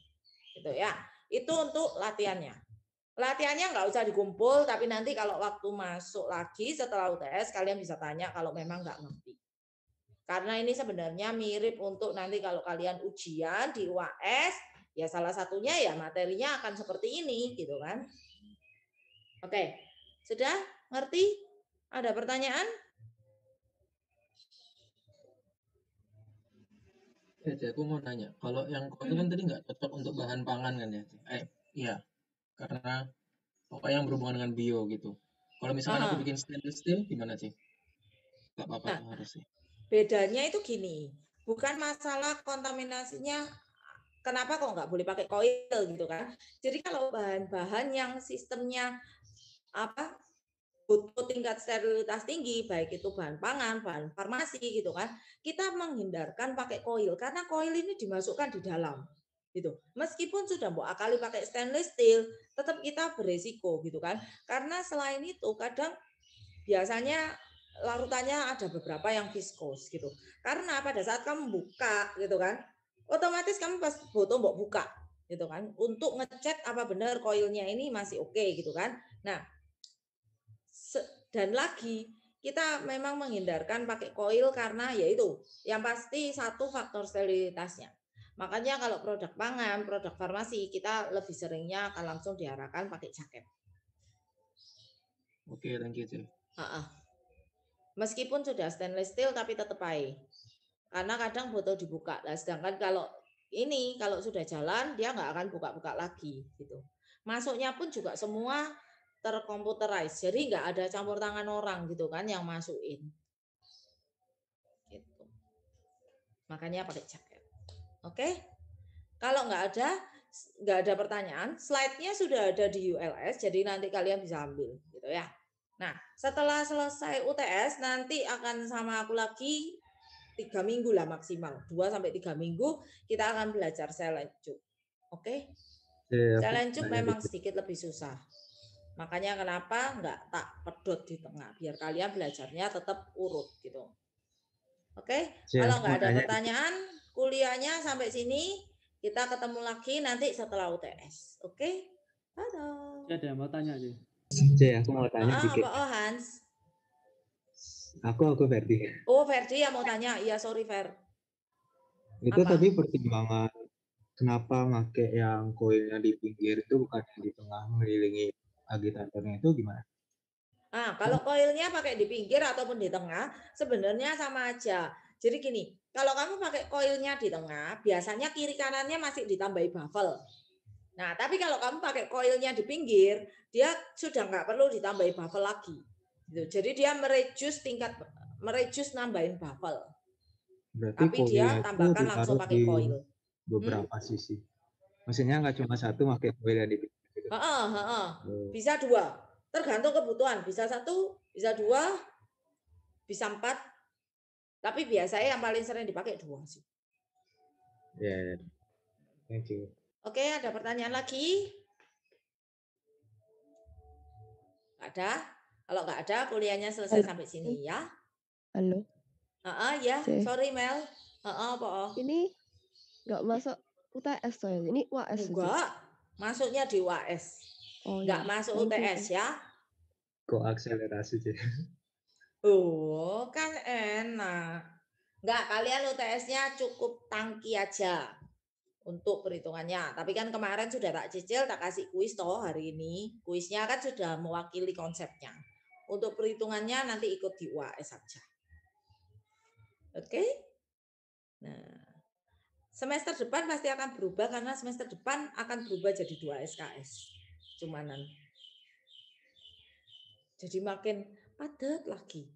Gitu ya. Itu untuk latihannya. Latihannya nggak usah dikumpul, tapi nanti kalau waktu masuk lagi setelah UTS, kalian bisa tanya kalau memang nggak ngerti. Karena ini sebenarnya mirip untuk nanti kalau kalian ujian di UAS, ya salah satunya ya materinya akan seperti ini, gitu kan. Oke, sudah ngerti? Ada pertanyaan? Ya, aku mau nanya, kalau yang coil kan tadi nggak cocok untuk bahan pangan kan ya? Iya, karena pokoknya yang berhubungan dengan bio gitu. Kalau misalkan aku bikin stainless steel gimana sih? Gak apa-apa tuh harusnya. Bedanya itu gini, bukan masalah kontaminasinya. Kenapa kok nggak boleh pakai coil gitu kan? Jadi kalau bahan-bahan yang sistemnya butuh tingkat sterilitas tinggi, baik itu bahan pangan, bahan farmasi gitu kan, kita menghindarkan pakai coil karena coil ini dimasukkan di dalam gitu. Meskipun sudah mbok akali pakai stainless steel, tetap kita beresiko gitu kan. Karena selain itu kadang biasanya larutannya ada beberapa yang viskos gitu. Karena pada saat kamu buka gitu kan, otomatis kamu pas butuh mbok buka gitu kan untuk ngecek apa benar coilnya ini masih oke gitu kan. Nah, dan lagi kita memang menghindarkan pakai coil karena yaitu yang pasti satu faktor sterilitasnya. Makanya kalau produk pangan, produk farmasi kita lebih seringnya akan langsung diarahkan pakai jaket. Oke, thank you. Meskipun sudah stainless steel tapi tetap aja. Karena kadang butuh dibuka. Nah, sedangkan kalau ini kalau sudah jalan dia nggak akan buka-buka lagi gitu. Masuknya pun juga semua terkomputerize, jadi nggak ada campur tangan orang gitu kan yang masukin. Gitu. Makanya pakai jaket. Oke? Kalau nggak ada pertanyaan, slide-nya sudah ada di ULS, jadi nanti kalian bisa ambil gitu ya. Nah, setelah selesai UTS nanti akan sama aku lagi 3 minggu lah maksimal, 2-3 minggu kita akan belajar Selenium. Oke? Selenium memang sedikit lebih susah. Makanya kenapa nggak tak pedot di tengah, biar kalian belajarnya tetap urut gitu. Oke? Kalau nggak ada pertanyaan, kuliahnya sampai sini Kita ketemu lagi nanti setelah UTS. Oke? Halo. Ada yang mau tanya aja. Aku mau tanya dikit. Apa Hans? Aku Ferdi. Oh, Ferdi yang mau tanya. Iya, sorry Fer. Itu tadi pertimbangan kenapa pakai yang koilnya di pinggir itu bukan yang di tengah mengelilingi agitatornya itu gimana? Kalau koilnya pakai di pinggir ataupun di tengah, sebenarnya sama aja. Jadi gini, kalau kamu pakai koilnya di tengah, biasanya kiri kanannya masih ditambahi baffle. Nah, tapi kalau kamu pakai koilnya di pinggir, dia sudah nggak perlu ditambahi baffle lagi. Jadi dia mereduce nambahin baffle. Berarti tapi dia tambahkan langsung pakai koil. Beberapa sisi. Maksudnya nggak cuma satu pakai koil yang di pinggir. Bisa 2. Tergantung kebutuhan. Bisa 1, bisa 2, bisa 4. Tapi biasanya yang paling sering dipakai 2 sih. Ya, thank you. Oke, ada pertanyaan lagi? Ada? Kalau nggak ada, kuliahnya selesai sampai sini ya. Halo. Ya, sorry Mel. Apa? Ini nggak masuk UTS toh, ini UAS. Enggak, masuknya di UAS. Nggak masuk UTS ya. Kok akselerasi sih? Oh, kan enak. Enggak, kalian UTS-nya cukup tangki aja untuk perhitungannya. Tapi kan kemarin sudah tak cicil, tak kasih kuis toh hari ini. Kuisnya kan sudah mewakili konsepnya. Untuk perhitungannya nanti ikut di UAS saja. Oke? Nah, semester depan pasti akan berubah karena semester depan akan berubah jadi 2 SKS. Cumanan. Jadi makin padat lagi.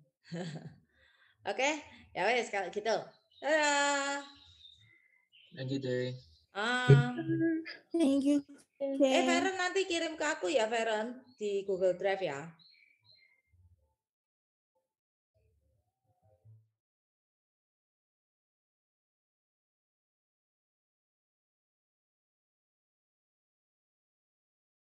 Oke, ya wes kalau gitu. Dadah. Thank you, Deh. Thank you. Feren nanti kirim ke aku ya, Feren, di Google Drive ya.